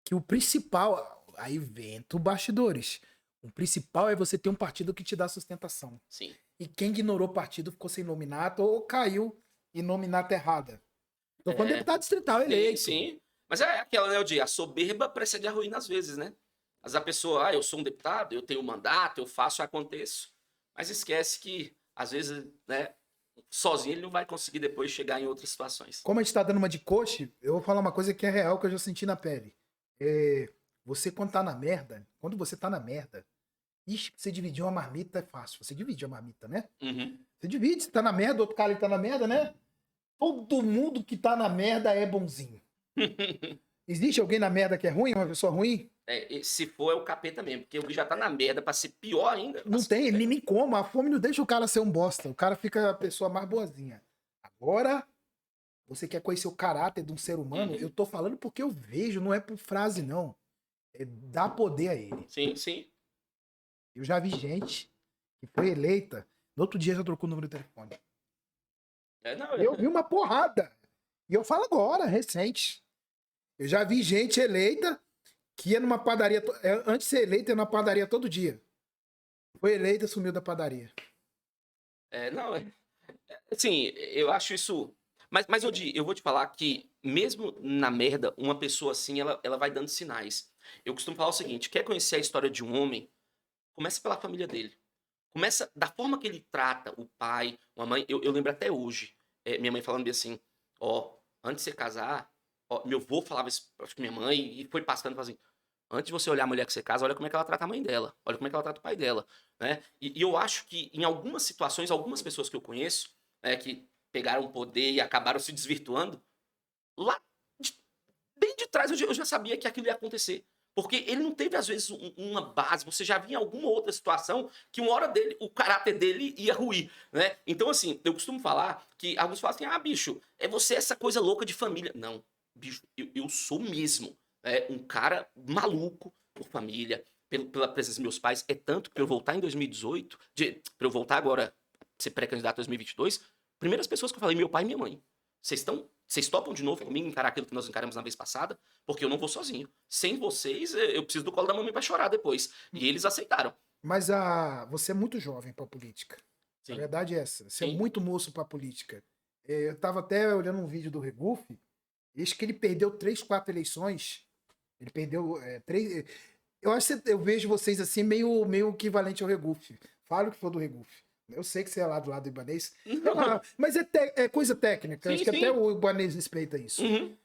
que o principal, aí vento bastidores, o principal é você ter um partido que te dá sustentação. Sim. E quem ignorou o partido ficou sem nominato ou caiu em nominato errada. Tô falando deputado distrital eleito. Sim. Mas é aquela, né, Odi? A soberba precede a ruína às vezes, né? Mas a pessoa, eu sou um deputado, eu tenho um mandato, eu faço, eu aconteço. Mas esquece que, às vezes, né, sozinho ele não vai conseguir depois chegar em outras situações. Como a gente tá dando uma de coach, eu vou falar uma coisa que é real, que eu já senti na pele. Você quando tá na merda, você dividir uma marmita é fácil. Você divide a marmita, né? Uhum. Você divide, você tá na merda, outro cara ele tá na merda, né? Todo mundo que tá na merda é bonzinho. Existe alguém na merda que é ruim, uma pessoa ruim? Se for, é o capeta mesmo, porque o já tá na merda pra ser pior ainda. Não tem, nem como. A fome não deixa o cara ser um bosta. O cara fica a pessoa mais boazinha. Agora, você quer conhecer o caráter de um ser humano? Eu tô falando porque eu vejo, não é por frase, não. Dá poder a ele. Sim. Eu já vi gente que foi eleita, no outro dia já trocou o número de telefone. Eu vi uma porrada. E eu falo agora, recente. Eu já vi gente eleita que ia numa padaria, antes de ser eleita, ia numa padaria todo dia. Foi eleita, sumiu da padaria. Assim, eu acho isso... Mas Odi, eu vou te falar que, mesmo na merda, uma pessoa assim, ela vai dando sinais. Eu costumo falar o seguinte, quer conhecer a história de um homem? Começa pela família dele. Começa da forma que ele trata o pai, a mãe. Eu lembro até hoje, minha mãe falando bem assim, antes de você casar, meu avô falava isso pra minha mãe, e foi passando, assim, antes de você olhar a mulher que você casa, olha como é que ela trata a mãe dela, olha como é que ela trata o pai dela, né? E eu acho que em algumas situações, algumas pessoas que eu conheço, que pegaram poder e acabaram se desvirtuando, lá bem de trás eu já sabia que aquilo ia acontecer. Porque ele não teve, às vezes, uma base. Você já via em alguma outra situação que uma hora dele, o caráter dele ia ruir, né? Então, assim, eu costumo falar que alguns falam assim, bicho, é você essa coisa louca de família. Não, bicho, eu sou mesmo um cara maluco por família, pela presença dos meus pais. É tanto que pra eu voltar em 2018, pra eu voltar agora, ser pré-candidato em 2022, primeiras pessoas que eu falei, meu pai e minha mãe. Vocês topam de novo comigo encarar aquilo que nós encaramos na vez passada? Porque eu não vou sozinho. Sem vocês, eu preciso do colo da mamãe pra chorar depois. E eles aceitaram. Mas você é muito jovem pra política. Sim. A verdade é essa. Você é Sim. muito moço pra política. Eu tava até olhando um vídeo do Regufe, acho que ele perdeu 3, 4 eleições. Ele perdeu 3... Eu vejo vocês assim, meio equivalente ao Regufe. Fala o que for do Regufe. Eu sei que você é lá do lado do Ibanez. Mas é coisa técnica. Sim, acho que sim. até o Ibanez respeita isso. Uhum.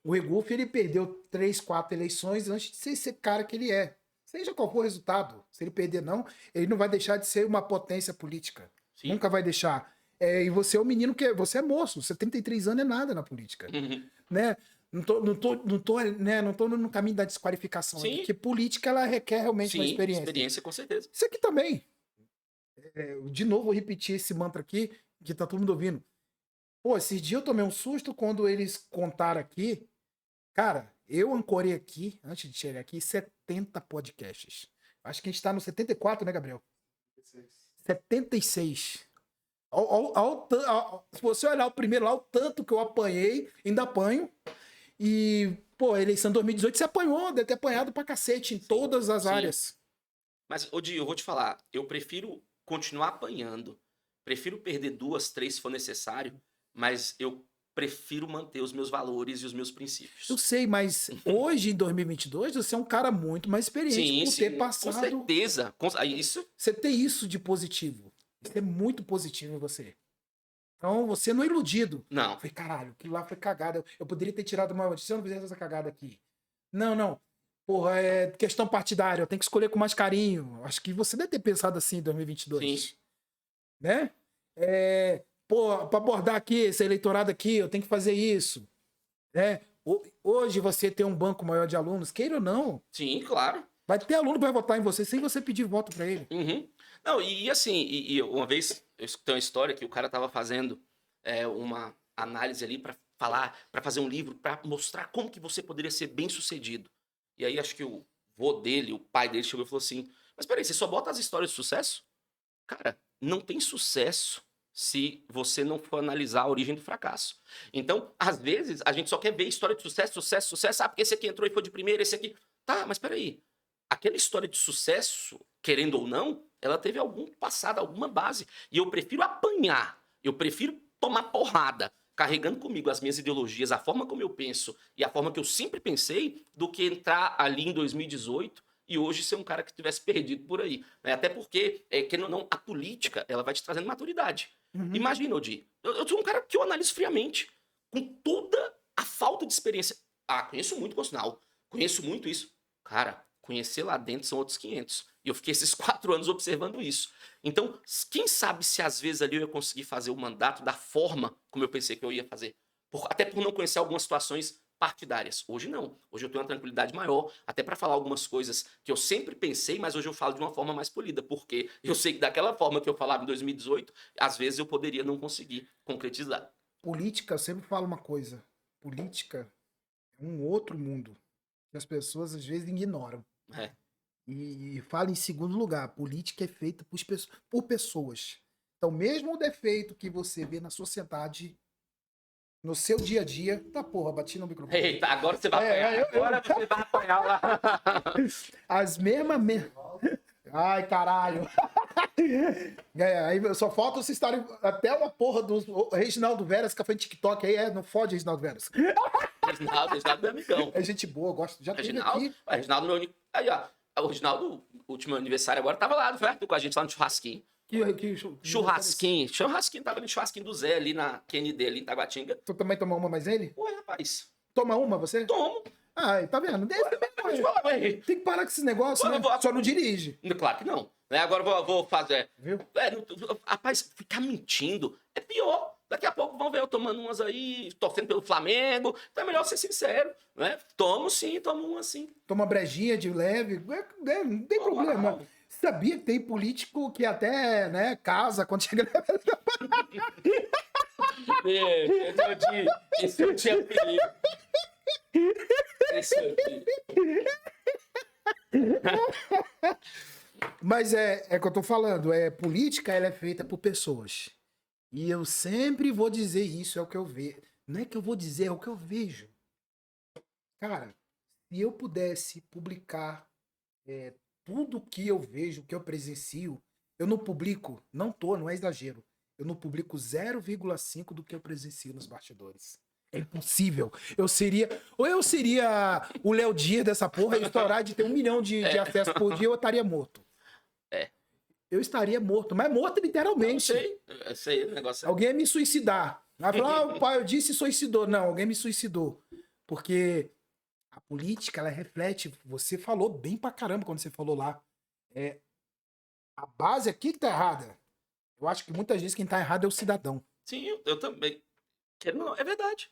O Regufe, ele perdeu 3, 4 eleições antes de ser esse cara que ele é. Seja qual for o resultado. Se ele perder, não, ele não vai deixar de ser uma potência política. Sim. Nunca vai deixar. E você é um menino você é moço. Você 33 anos é nada na política. Uhum. Né? Não tô no caminho da desqualificação. Sim. Porque política, ela requer realmente uma Sim, experiência. experiência, com certeza. Isso aqui também. De novo, vou repetir esse mantra aqui, que tá todo mundo ouvindo. Pô, esses dias eu tomei um susto quando eles contaram aqui. Cara, eu ancorei aqui, antes de chegar aqui, 70 podcasts. Acho que a gente tá no 74, né, Gabriel? 76. Se você olhar o primeiro lá, o tanto que eu apanhei, ainda apanho. E, pô, a eleição de 2018 você apanhou, deve ter apanhado pra cacete em todas as áreas. Mas, Odi, eu vou te falar, eu prefiro continuar apanhando. Prefiro perder 2, 3 se for necessário, mas eu prefiro manter os meus valores e os meus princípios. Eu sei, mas hoje, em 2022, você é um cara muito mais experiente por ter passado... Com certeza. Isso... Você tem isso de positivo. Isso é muito positivo em você. Então, você não é iludido. Não. Eu falei, caralho, aquilo lá foi cagada. Eu poderia ter tirado uma... Se eu não fizesse essa cagada aqui. Não. Porra, é questão partidária. Eu tenho que escolher com mais carinho. Acho que você deve ter pensado assim em 2022. Sim. Né? Pô, para abordar aqui, esse eleitorado aqui, eu tenho que fazer isso. Né? Hoje você tem um banco maior de alunos, queira ou não. Sim, claro. Vai ter aluno que vai votar em você sem você pedir voto para ele. Uhum. Não, e assim, uma vez eu escutei uma história que o cara tava fazendo uma análise ali para fazer um livro, para mostrar como que você poderia ser bem sucedido. E aí acho que o vô dele, o pai dele chegou e falou assim, mas peraí, você só bota as histórias de sucesso? Cara, não tem sucesso se você não for analisar a origem do fracasso. Então, às vezes, a gente só quer ver história de sucesso, porque esse aqui entrou e foi de primeira, esse aqui... Tá, mas peraí, aquela história de sucesso, querendo ou não, ela teve algum passado, alguma base. E eu prefiro apanhar, eu prefiro tomar porrada, carregando comigo as minhas ideologias, a forma como eu penso e a forma que eu sempre pensei, do que entrar ali em 2018 e hoje ser um cara que tivesse perdido por aí. Até porque, querendo ou não, a política, ela vai te trazendo maturidade. Uhum. Imagina, Odi, eu sou um cara que eu analiso friamente, com toda a falta de experiência. Conheço muito constitucional, conheço muito isso. Cara, conhecer lá dentro são outros 500. E eu fiquei esses 4 anos observando isso. Então, quem sabe se às vezes ali eu ia conseguir fazer o mandato da forma como eu pensei que eu ia fazer. Até por não conhecer algumas situações partidárias. Hoje não. Hoje eu tenho uma tranquilidade maior, até para falar algumas coisas que eu sempre pensei, mas hoje eu falo de uma forma mais polida, porque eu sei que daquela forma que eu falava em 2018, às vezes eu poderia não conseguir concretizar. Política, eu sempre falo uma coisa. Política é um outro mundo que as pessoas às vezes ignoram. E fala em segundo lugar, política é feita por pessoas. Então, mesmo o defeito que você vê na sociedade, no seu dia a dia... Tá, porra, bati no microfone. Eita, agora você vai apanhar. Agora você vai apanhar lá. As mesmas... Ai, caralho. Aí só falta vocês estarem... Até uma porra do Reginaldo Veras, que foi em TikTok aí. Não fode, Reginaldo Veras. Reginaldo é meu amigão. É gente boa, eu gosto. Já teve aqui. Reginaldo, meu único... Aí, ó. O Reginaldo, último aniversário agora, tava lá, certo? Com a gente lá no churrasquinho. Churrasquinho, tava no churrasquinho do Zé, ali na QND, ali em Taguatinga. Tu também toma uma mais ele? Ué, rapaz. Toma uma, você? Tomo. Tá vendo? Tem que parar com esses negócios, né? Só não dirige. Claro que não. Agora vou fazer. Viu? Rapaz, ficar mentindo é pior. Daqui a pouco vão ver eu tomando umas aí, torcendo pelo Flamengo. Então é melhor ser sincero, né? Tomo sim, tomo uma sim. Toma brejinha de leve, não tem problema. Normal. Sabia que tem político que até, né, casa quando chega. Esse eu tinha perigo. Esse eu tinha. Mas é que eu tô falando, política ela é feita por pessoas. E eu sempre vou dizer isso, é o que eu vejo. Não é que eu vou dizer, é o que eu vejo. Cara, se eu pudesse publicar tudo que eu vejo, que eu presencio, eu não publico, não é exagero. Eu não publico 0,5 do que eu presencio nos bastidores. É impossível. Ou eu seria o Léo Dias dessa porra e estourar de ter 1 milhão de acessos por dia, eu estaria morto. É. Eu estaria morto, mas morto Não literalmente. sei. Eu sei, o negócio é. Alguém ia me suicidar. Vai falar, o pai, eu disse suicidou. Não, alguém me suicidou. Porque a política, ela reflete. Você falou bem pra caramba quando você falou lá. A base aqui que tá errada. Eu acho que muitas vezes quem tá errado é o cidadão. Sim, eu também. Não, é verdade.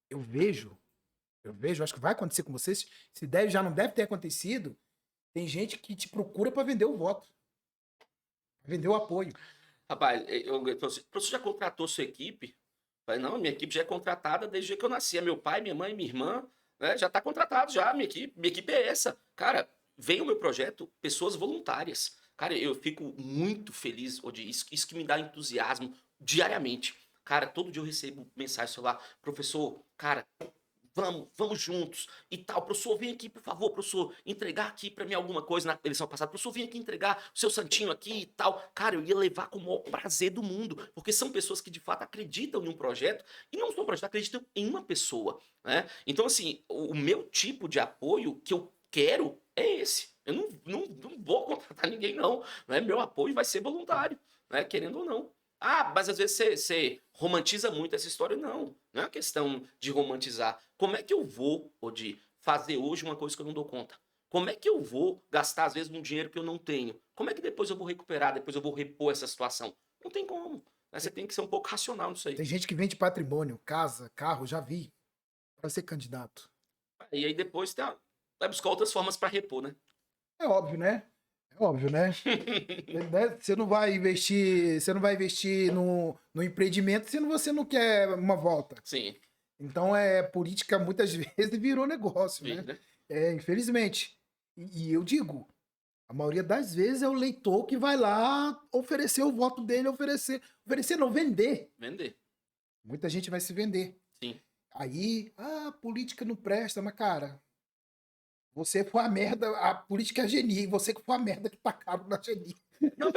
Eu vejo, acho que vai acontecer com você. Se deve, já não deve ter acontecido. Tem gente que te procura pra vender o voto. Pra vender o apoio. Rapaz, o professor já contratou sua equipe? Falei, não, minha equipe já é contratada desde o dia que eu nasci. É meu pai, minha mãe, minha irmã, né? Já está contratado já, minha equipe. Minha equipe é essa. Cara, vem o meu projeto, pessoas voluntárias. Cara, eu fico muito feliz, Odi. Isso que me dá entusiasmo diariamente. Cara, todo dia eu recebo mensagem celular, professor, cara, vamos juntos e tal. Professor, vem aqui, por favor, professor, entregar aqui para mim alguma coisa na eleição passada. Professor, vem aqui entregar o seu santinho aqui e tal. Cara, eu ia levar com o maior prazer do mundo, porque são pessoas que de fato acreditam em um projeto e não só um projeto, acreditam em uma pessoa, né? Então, assim, o meu tipo de apoio que eu quero é esse. Eu não vou contratar ninguém, não. Né? Meu apoio vai ser voluntário, né? Querendo ou não. Ah, mas às vezes você romantiza muito essa história. Não é uma questão de romantizar. Como é que eu vou, de fazer hoje uma coisa que eu não dou conta? Como é que eu vou gastar, às vezes, um dinheiro que eu não tenho? Como é que depois eu vou recuperar, depois eu vou repor essa situação? Não tem como. Né? Você tem que ser um pouco racional nisso aí. Tem gente que vende patrimônio, casa, carro, já vi, para ser candidato. E aí depois vai buscar outras formas para repor, né? É óbvio, né? É óbvio, né? Você não vai investir no empreendimento se você não quer uma volta. Sim. Então, política muitas vezes virou negócio, né? Infelizmente. E eu digo, a maioria das vezes é o eleitor que vai lá oferecer o voto dele, oferecer não, vender. Vender. Muita gente vai se vender. Sim. Aí, a política não presta, mas cara, você foi a merda, a política é a Geni, você que foi a merda que tacaram na Geni. Não, é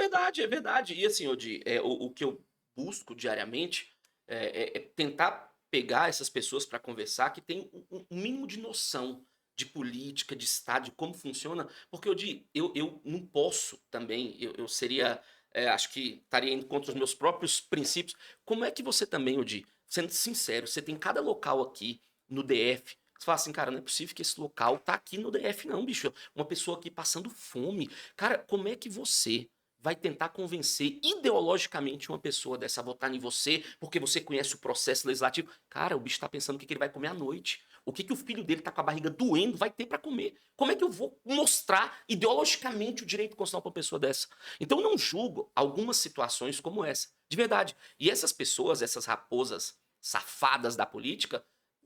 verdade. E assim, Odi, o que eu busco diariamente é tentar pegar essas pessoas para conversar que tem um mínimo de noção de política, de Estado, de como funciona. Porque, Odi, eu não posso também, eu seria, acho que estaria indo contra os meus próprios princípios. Como é que você também, Odi, sendo sincero, você tem cada local aqui no DF. Você fala assim, cara, não é possível que esse local tá aqui no DF, não, bicho. Uma pessoa aqui passando fome. Cara, como é que você vai tentar convencer ideologicamente uma pessoa dessa a votar em você, porque você conhece o processo legislativo? Cara, o bicho tá pensando o que ele vai comer à noite. O que o filho dele tá com a barriga doendo vai ter para comer. Como é que eu vou mostrar ideologicamente o direito constitucional pra uma pessoa dessa? Então eu não julgo algumas situações como essa. De verdade. E essas pessoas, essas raposas safadas da política,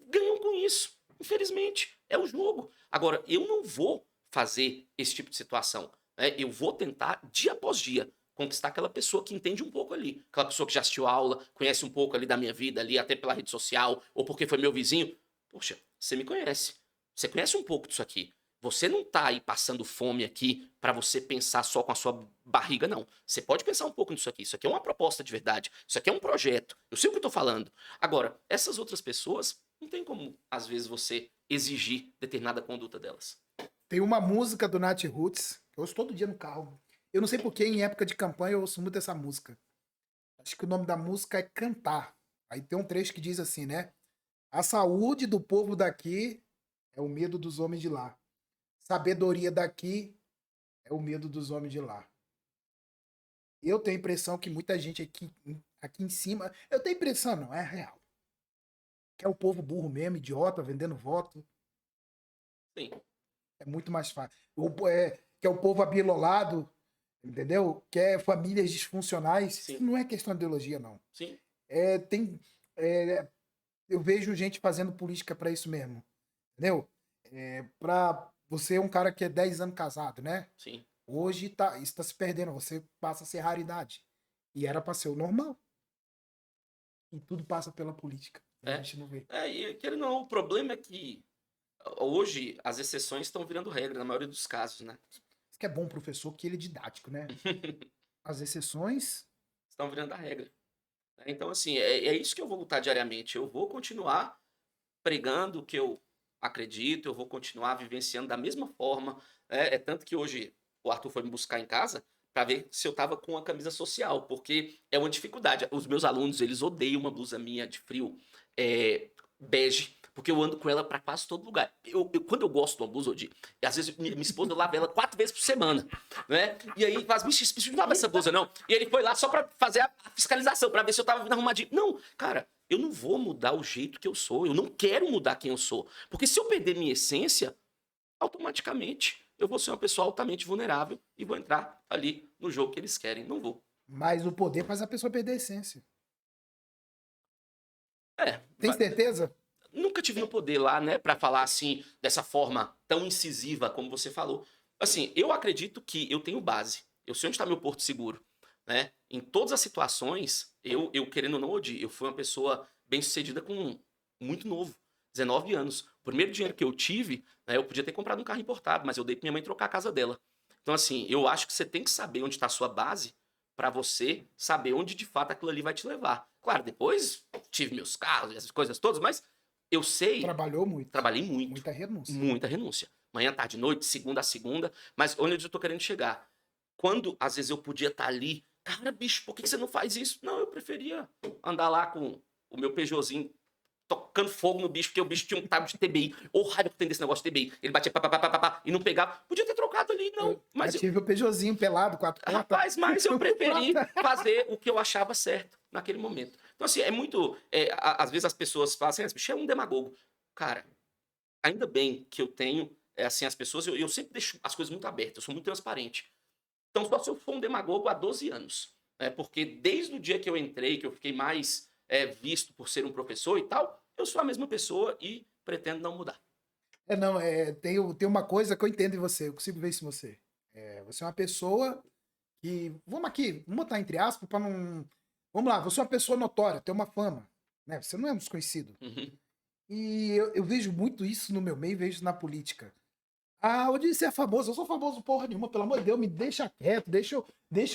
ganham com isso. Infelizmente, é o jogo. Agora, eu não vou fazer esse tipo de situação. Né? Eu vou tentar, dia após dia, conquistar aquela pessoa que entende um pouco ali. Aquela pessoa que já assistiu aula, conhece um pouco ali da minha vida, ali, até pela rede social, ou porque foi meu vizinho. Poxa, você me conhece. Você conhece um pouco disso aqui. Você não tá aí passando fome aqui para você pensar só com a sua barriga, não. Você pode pensar um pouco nisso aqui. Isso aqui é uma proposta de verdade. Isso aqui é um projeto. Eu sei o que eu tô falando. Agora, essas outras pessoas, não tem como, às vezes, você exigir determinada conduta delas. Tem uma música do Nat Roots, que eu ouço todo dia no carro. Eu não sei porque em época de campanha eu ouço muito essa música. Acho que o nome da música é Cantar. Aí tem um trecho que diz assim, né? A saúde do povo daqui é o medo dos homens de lá. Sabedoria daqui é o medo dos homens de lá. Eu tenho a impressão que muita gente aqui aqui em cima. Eu tenho impressão, não, é real. Que é o povo burro mesmo, idiota, vendendo voto. Sim, É muito mais fácil. Que é o povo abilolado, entendeu? Que é famílias disfuncionais. Sim. Isso não é questão de ideologia, não. sim, Eu vejo gente fazendo política para isso mesmo, entendeu? Para você é um cara que é 10 anos casado, né? sim. Hoje isso tá se perdendo, você passa a ser raridade. E era para ser o normal. E tudo passa pela política. A gente não vê. E querendo ou não, o problema é que hoje as exceções estão virando regra na maioria dos casos, né? Isso que é bom professor, que ele é didático, né? As exceções. Estão virando a regra. Então, assim, é isso que eu vou lutar diariamente. Eu vou continuar pregando o que eu acredito, eu vou continuar vivenciando da mesma forma. É tanto que hoje o Arthur foi me buscar em casa para ver se eu tava com a camisa social, porque é uma dificuldade. Os meus alunos, eles odeiam uma blusa minha de frio bege, porque eu ando com ela para quase todo lugar. Quando eu gosto de uma blusa, às vezes minha esposa lava ela 4 vezes por semana, né? E aí faz, bicho, não lava essa blusa não. E ele foi lá só para fazer a fiscalização, para ver se eu tava vindo arrumadinho. Não, cara, eu não vou mudar o jeito que eu sou, eu não quero mudar quem eu sou. Porque se eu perder minha essência, automaticamente eu vou ser uma pessoa altamente vulnerável e vou entrar ali no jogo que eles querem. Não vou. Mas o poder faz a pessoa perder a essência. Tem Vai- certeza? Nunca tive no poder lá, né, pra falar assim, dessa forma tão incisiva como você falou. Assim, eu acredito que eu tenho base. Eu sei onde está meu porto seguro, né? Em todas as situações, eu querendo ou não odiar, eu fui uma pessoa bem-sucedida com muito novo, 19 anos. O primeiro dinheiro que eu tive, né, eu podia ter comprado um carro importado, mas eu dei pra minha mãe trocar a casa dela. Então, assim, eu acho que você tem que saber onde está a sua base para você saber onde de fato aquilo ali vai te levar. Claro, depois tive meus carros, essas coisas todas, mas eu sei, Trabalhou muito. trabalhei muito, Muita renúncia. muita renúncia. Manhã, tarde, noite, segunda a segunda, mas onde eu tô querendo chegar? Quando às vezes eu podia estar ali, cara, bicho, por que você não faz isso? Não, eu preferia andar lá com o meu Peugeotzinho tocando fogo no bicho, porque o bicho tinha um cabo de TBI. Ou raiva que tem desse negócio de TBI. Ele batia pá, pá, pá, pá, pá, pá, e não pegava. Podia ter trocado ali, não. Mas Já tive o Peugeotzinho pelado, 4 portas. rapaz, mas eu preferi fazer o que eu achava certo naquele momento. Então, assim, é muito. Às vezes as pessoas falam assim, esse bicho é um demagogo. Cara, ainda bem que eu tenho, assim, as pessoas, eu sempre deixo as coisas muito abertas, eu sou muito transparente. Então, só se eu for um demagogo há 12 anos. Porque desde o dia que eu entrei, que eu fiquei mais visto por ser um professor e tal, eu sou a mesma pessoa e pretendo não mudar. Não, tem uma coisa que eu entendo em você, eu consigo ver isso em você. Você é uma pessoa que. Vamos botar entre aspas para não. Vamos lá, você é uma pessoa notória, tem uma fama. Né? Você não é um desconhecido. Uhum. E eu vejo muito isso no meu meio, vejo na política. Ah, o Odisse é famoso, eu sou famoso porra nenhuma, pelo amor de Deus, me deixa quieto, deixa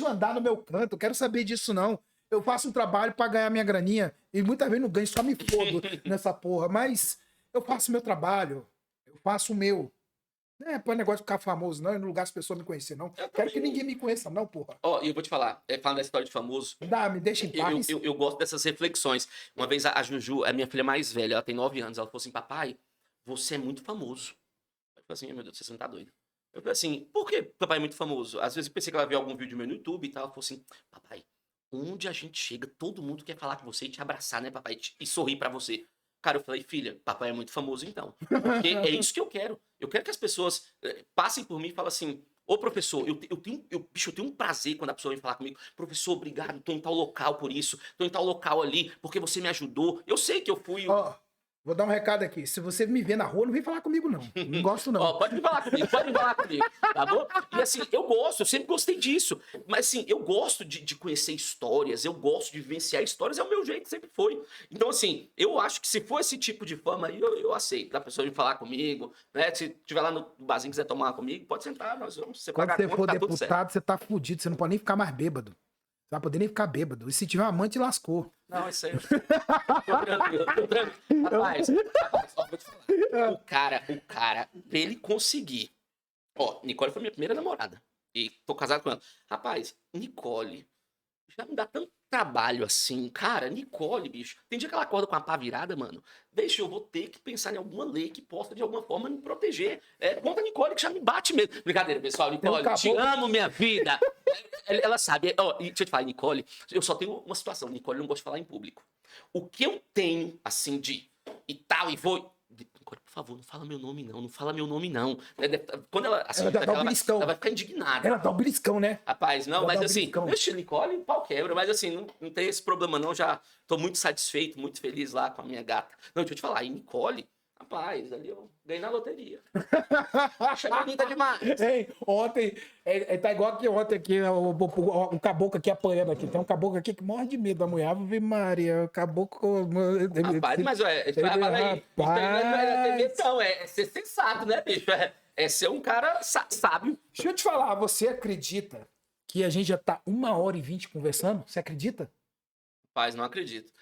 eu andar no meu canto, eu quero saber disso não. Eu faço um trabalho pra ganhar minha graninha e muitas vezes não ganho, só me fodo nessa porra, mas eu faço meu trabalho, eu faço o meu. Não é pra negócio de ficar famoso não, e no lugar as pessoas me conhecerem não. Eu Quero que também. ninguém me conheça não, porra. Ó, e eu vou te falar, falando dessa história de famoso, Me deixa em paz. eu gosto dessas reflexões. Uma vez a Juju, a minha filha mais velha, ela tem 9 anos, ela falou assim, papai, você é muito famoso. Eu falei assim, meu Deus, você não tá doido. Eu falei assim, por que papai é muito famoso? Às vezes eu pensei que ela viu algum vídeo meu no YouTube e tal. Ela falou assim, papai, onde a gente chega, todo mundo quer falar com você e te abraçar, né, papai? E sorrir pra você. Cara, eu falei, filha, papai é muito famoso então. Porque é isso que eu quero. Eu quero que as pessoas passem por mim e falem assim, ô professor, bicho, eu tenho um prazer quando a pessoa vem falar comigo. Professor, obrigado, tô em tal local por isso, tô em tal local ali, porque você me ajudou. Eu sei que eu fui. Ó, vou dar um recado aqui. Se você me ver na rua, não vem falar comigo, não. Não gosto, não. Ó, pode me falar comigo, tá bom? E assim, eu sempre gostei disso. Mas assim, eu gosto de conhecer histórias, eu gosto de vivenciar histórias, é o meu jeito, sempre foi. Então, assim, eu acho que se for esse tipo de fama aí, eu aceito. A pessoa vir falar comigo, né? Se tiver lá no barzinho e quiser tomar comigo, pode sentar, nós vamos. Você Quando paga a você conta, for tá tudo certo. deputado, você tá fudido. Você não pode nem ficar mais bêbado. Você vai poder nem ficar bêbado. E se tiver um amante, lascou. Não, isso aí. Tô tranquilo, tô tranquilo. Rapaz, ó, vou te falar. O cara, pra ele conseguir. Ó, Nicole foi minha primeira namorada. E tô casado com ela. Rapaz, Nicole já me dá tanto trabalho assim. Cara, Nicole, bicho. Tem dia que ela acorda com a pá virada, mano. Deixa, eu vou ter que pensar em alguma lei que possa, de alguma forma, me proteger. Conta a Nicole, que já me bate mesmo. Brincadeira, pessoal. Nicole, te caboclo. amo, minha vida. ela sabe. Ó, e deixa eu te falar, Nicole, eu só tenho uma situação. Nicole não gosta de falar em público. O que eu tenho, assim, de e tal, e vou. Nicole, por favor, não fala meu nome, não. Não fala meu nome, não. Quando ela assiste, Ela dá um beliscão. ela vai ficar indignada. Ela dá um beliscão, né? Rapaz, não, Ela mas dá um assim, beliscão. deixa Nicole, pau quebra, mas assim, não tem esse problema, não. Já tô muito satisfeito, muito feliz lá com a minha gata. Não, deixa eu te falar, e Nicole, rapaz, ali eu ganhei na loteria. Achei bonita demais. Ei, ontem, tá igual que ontem aqui, o caboclo aqui apanhando aqui. Tem um caboclo aqui que morre de medo da mulher. Ave Maria, o caboclo. Rapaz, mas ué, isso aí, não é ter medo, não, é ser sensato, né, bicho? É ser um cara sábio. Deixa eu te falar, você acredita que a gente já tá 1h20 conversando? Você acredita? Rapaz, não acredito.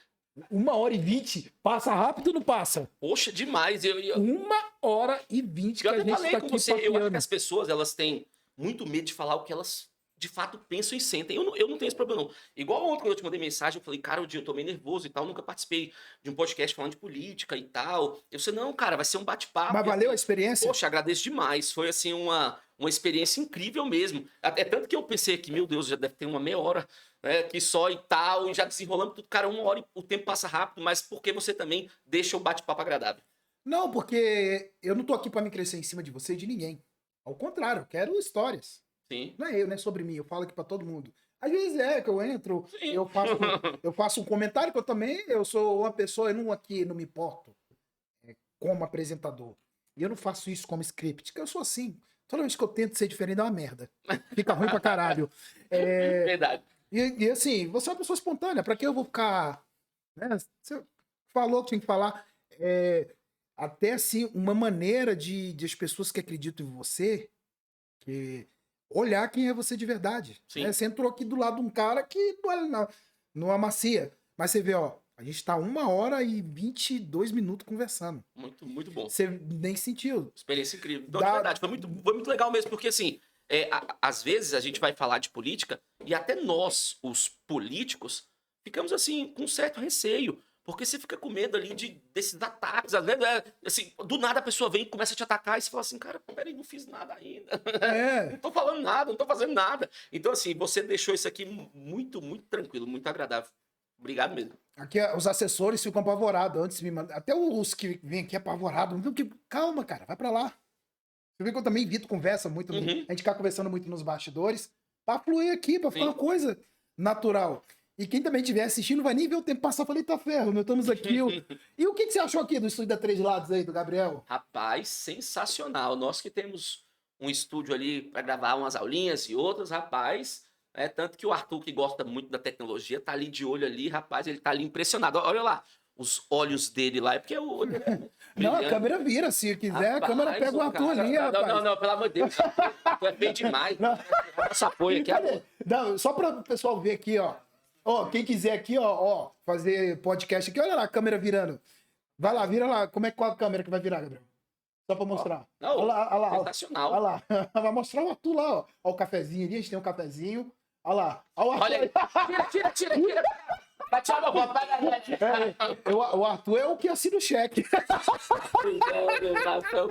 1h20? Passa rápido ou não passa? Poxa, demais. 1h20 que Eu a até gente falei tá com aqui você, eu acho que papeando. as pessoas, elas têm muito medo de falar o que elas de fato pensam e sentem. Eu não tenho esse problema, não. Igual ontem, quando eu te mandei mensagem, eu falei, cara, o dia eu tô meio nervoso e tal, nunca participei de um podcast falando de política e tal. Eu falei, não, cara, vai ser um bate-papo. Mas E, valeu a assim, experiência? poxa, agradeço demais. Foi, assim, uma experiência incrível mesmo. É tanto que eu pensei que, meu Deus, já deve ter uma meia hora, né, que só e tal, e já desenrolando tudo. Cara, 1 hora e o tempo passa rápido, mas porque você também deixa o bate-papo agradável. Não, porque eu não tô aqui pra me crescer em cima de você e de ninguém. Ao contrário, eu quero histórias. Sim, Não é eu, né? Sobre mim. Eu falo aqui pra todo mundo. Às vezes é que eu entro, sim. eu faço um comentário que eu também, eu sou uma pessoa, eu não aqui não me importo como apresentador. E eu não faço isso como script, que eu sou assim. Toda vez que eu tento ser diferente, dá uma merda. Fica ruim pra caralho. Verdade. E assim, você é uma pessoa espontânea, pra que eu vou ficar. Né? Você falou que tinha que falar. Até assim, uma maneira de as pessoas que acreditam em você que olhar quem é você de verdade. Sim. Né? Você entrou aqui do lado de um cara que não amacia. Mas você vê, ó, a gente tá 1h22 conversando. Muito, muito bom. Você nem sentiu. Experiência incrível. Então, Dá- de verdade, foi muito legal mesmo, porque assim, às vezes a gente vai falar de política e até nós, os políticos, ficamos assim, com um certo receio. Porque você fica com medo ali desses ataques. Né? Assim, do nada a pessoa vem e começa a te atacar e você fala assim, cara, peraí, não fiz nada ainda. É. Não tô falando nada, não tô fazendo nada. Então, assim, você deixou isso aqui muito, muito tranquilo, muito agradável. Obrigado mesmo. Aqui os assessores ficam apavorados antes de me mandar. Até os que vêm aqui apavorados. Calma, cara, vai pra lá. Você vê que eu também evito conversa muito. Uhum. A gente fica conversando muito nos bastidores. Pra fluir aqui, pra ficar Sim. uma coisa natural. E quem também estiver assistindo vai nem ver o tempo passar. Eu falei, tá ferro, nós estamos aqui. E o que você achou aqui do estúdio da Três Lados aí, do Gabriel? Rapaz, sensacional. Nós que temos um estúdio ali para gravar umas aulinhas e outras, rapaz. Tanto que o Arthur, que gosta muito da tecnologia, tá ali de olho ali, rapaz, ele tá ali impressionado. Olha lá, os olhos dele lá, é porque o olho dele é Não, a brilhante. câmera vira, se quiser, Rapaz, a câmera pega o Arthur cara- ali, não, rapaz. não, pelo amor de Deus. Tu é feio demais. Não. Nossa apoio aqui. Cadê? Não, só para o pessoal ver aqui, ó. Ó, quem quiser aqui, ó, fazer podcast aqui, olha lá a câmera virando. Vai lá, vira lá. Qual a câmera que vai virar, Gabriel? Só para mostrar. Não, olha lá. sensacional. Olha lá. Vai mostrar o Arthur lá, ó. Ó o cafezinho ali, a gente tem um cafezinho. Olha lá. Olha o Arthur. Olha aí. Tira. Vai tirar uma foto, vai o Arthur é o que assina o cheque.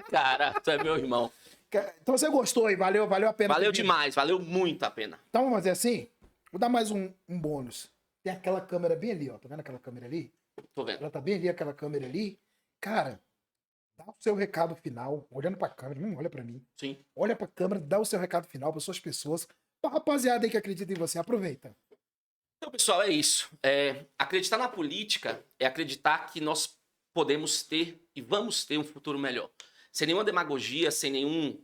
Cara, tu é meu irmão. Então você gostou aí, valeu a pena. Valeu demais, valeu muito a pena. Então vamos fazer assim? Vou dar mais um bônus. Tem aquela câmera bem ali, ó. Tá vendo aquela câmera ali? Tô vendo. Ela tá bem ali, aquela câmera ali. Cara, dá o seu recado final, olhando pra câmera, não olha pra mim. Sim. Olha pra câmera, dá o seu recado final para suas pessoas. Pra rapaziada aí que acredita em você, aproveita. Então, pessoal, é isso. Acreditar na política é acreditar que nós podemos ter e vamos ter um futuro melhor. Sem nenhuma demagogia, sem nenhum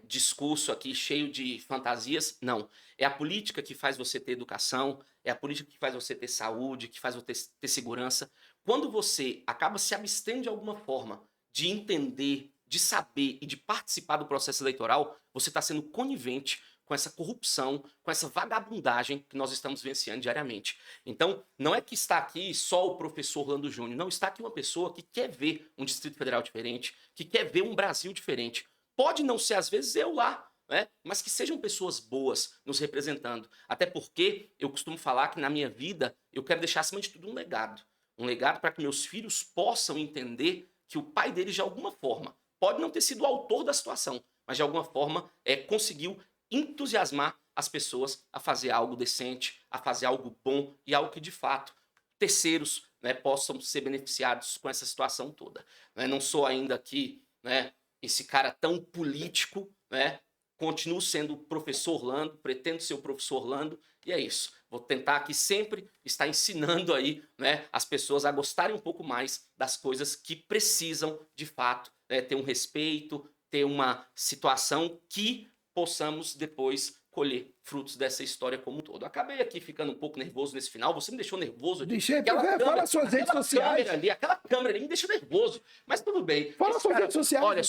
discurso aqui cheio de fantasias, não. É a política que faz você ter educação, é a política que faz você ter saúde, que faz você ter segurança. Quando você acaba se abstendo de alguma forma de entender, de saber e de participar do processo eleitoral, você está sendo conivente com essa corrupção, com essa vagabundagem que nós estamos vivenciando diariamente. Então, não é que está aqui só o professor Orlando Júnior, não, está aqui uma pessoa que quer ver um Distrito Federal diferente, que quer ver um Brasil diferente. Pode não ser, às vezes, eu lá, né? Mas que sejam pessoas boas nos representando. Até porque eu costumo falar que na minha vida eu quero deixar, acima de tudo, um legado. Um legado para que meus filhos possam entender que o pai deles, de alguma forma, pode não ter sido o autor da situação, mas de alguma forma conseguiu entusiasmar as pessoas a fazer algo decente, a fazer algo bom e algo que, de fato, terceiros, né, possam ser beneficiados com essa situação toda. Né? Não sou ainda aqui, né, esse cara tão político, né? Continuo sendo o professor Orlando, pretendo ser o professor Orlando, e é isso. Vou tentar aqui sempre estar ensinando aí, né, as pessoas a gostarem um pouco mais das coisas que precisam, de fato, né, ter um respeito, ter uma situação que possamos depois colher frutos dessa história como um todo. Acabei aqui ficando um pouco nervoso nesse final. Você me deixou nervoso. Deixei, fala as suas redes sociais. Aquela câmera ali me deixou nervoso. Mas tudo bem. Fala as suas redes sociais. Olha,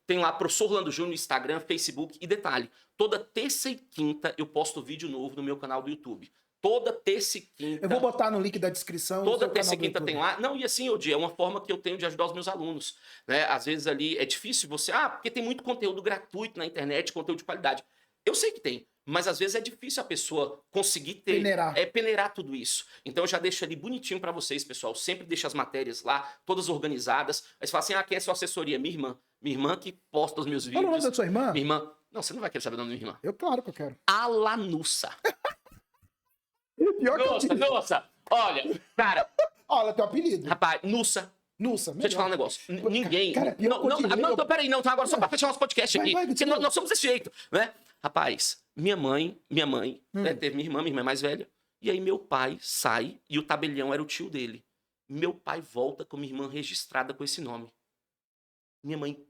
tem lá professor Orlando Júnior no Instagram, Facebook. E detalhe, toda terça e quinta eu posto vídeo novo no meu canal do YouTube. Toda terça e quinta. Eu vou botar no link da descrição. Toda terça e quinta tem lá. Não, e assim, Odi, é uma forma que eu tenho de ajudar os meus alunos. Né? Às vezes ali é difícil você... porque tem muito conteúdo gratuito na internet, conteúdo de qualidade. Eu sei que tem, mas às vezes é difícil a pessoa conseguir peneirar tudo isso. Então eu já deixo ali bonitinho pra vocês, pessoal. Sempre deixo as matérias lá, todas organizadas. Aí você fala assim, quem é sua assessoria? Minha irmã. Minha irmã que posta os meus vídeos. Fala o nome da sua irmã? Minha irmã... Não, você não vai querer saber o nome da minha irmã. Claro que eu quero. Alanussa. Pior Nossa, olha, cara... Olha, teu apelido. Rapaz, Nussa. Nussa, Deixa eu te falar um negócio. Ninguém... Cara, não, peraí, não. Então agora só pra fechar nosso podcast aqui. Vai, porque nós somos desse jeito, né? Rapaz, minha mãe, né, teve minha irmã é mais velha. E aí meu pai sai e o tabelião era o tio dele. Meu pai volta com minha irmã registrada com esse nome. Minha mãe,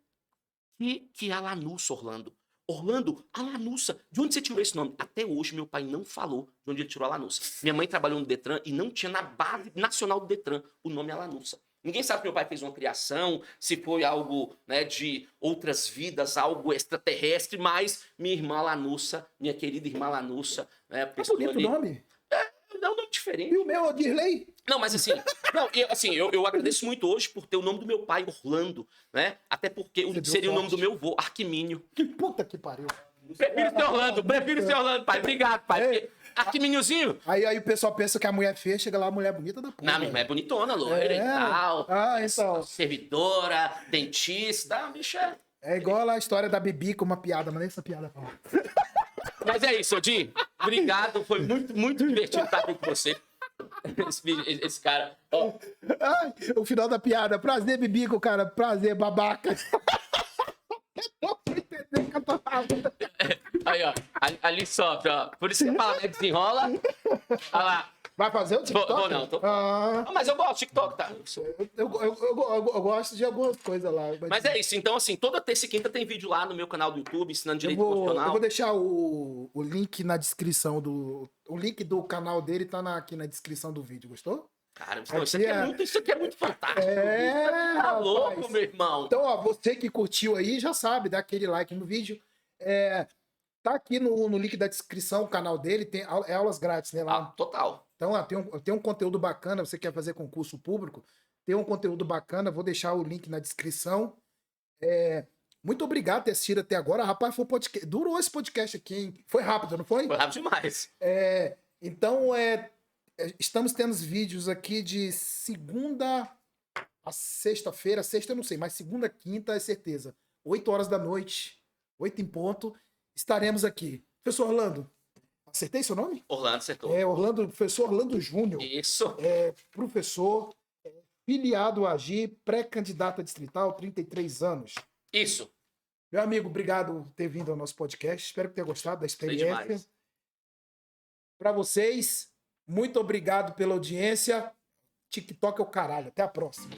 que Alanussa, Orlando? Orlando, Alanussa. De onde você tirou esse nome? Até hoje meu pai não falou de onde ele tirou Alanussa. Minha mãe trabalhou no Detran e não tinha na base nacional do Detran o nome Alanussa. Ninguém sabe que meu pai fez uma criação, se foi algo, né, de outras vidas, algo extraterrestre, mas minha irmã Lanussa, minha querida irmã Lanussa, né, É bonito o nome. É um nome diferente. E o meu, Dirley? Não, mas assim, eu agradeço muito hoje por ter o nome do meu pai, Orlando, né? Até porque seria o nome do meu avô, Arquimínio. Que puta que pariu. Prefiro ser Orlando, pai. Obrigado, pai. Arquimíniozinho. Aí o pessoal pensa que a mulher feia, chega lá, a mulher bonita da porra. Não, minha irmã é bonitona, loira e tal. Então. Servidora, dentista, bicha. É igual a história da Bibi com uma piada, mas nem essa piada fala. Mas é isso, Odi. Obrigado, foi muito, muito divertido estar aqui com você. Esse cara. Ó. Ai, o final da piada. Prazer, Bibico, cara. Prazer, babaca. Aí, ó. Ali sofre, ó. Por isso que fala, né? Desenrola. Olha lá. Vai fazer o TikTok? Vou não. Mas eu gosto do TikTok, tá? Eu gosto de algumas coisas lá. Mas é isso. Então, assim, toda terça e quinta tem vídeo lá no meu canal do YouTube, ensinando direito constitucional. Eu vou deixar o link na descrição do... O link do canal dele tá aqui na descrição do vídeo. Gostou? Cara, isso aqui é muito fantástico. Tá louco, meu irmão. Então, ó, você que curtiu aí, já sabe, dá aquele like no vídeo. Tá aqui no link da descrição o canal dele, tem aulas grátis, né? Lá. Total. Então, ó, tem um conteúdo bacana, você quer fazer concurso público, tem um conteúdo bacana, vou deixar o link na descrição. Muito obrigado por ter assistido até agora. Rapaz, foi podcast, durou esse podcast aqui, hein? Foi rápido, não foi? Foi rápido demais. Então, estamos tendo vídeos aqui de segunda a sexta-feira, sexta eu não sei, mas segunda, quinta é certeza. 8 horas da noite, 8 em ponto, estaremos aqui. Professor Orlando, acertei seu nome? Orlando, acertou. Professor Orlando Júnior. Isso. Professor, filiado a AGI, pré-candidato a distrital, 33 anos. Isso. Meu amigo, obrigado por ter vindo ao nosso podcast. Espero que tenha gostado da experiência. Para vocês, muito obrigado pela audiência. TikTok é o caralho. Até a próxima.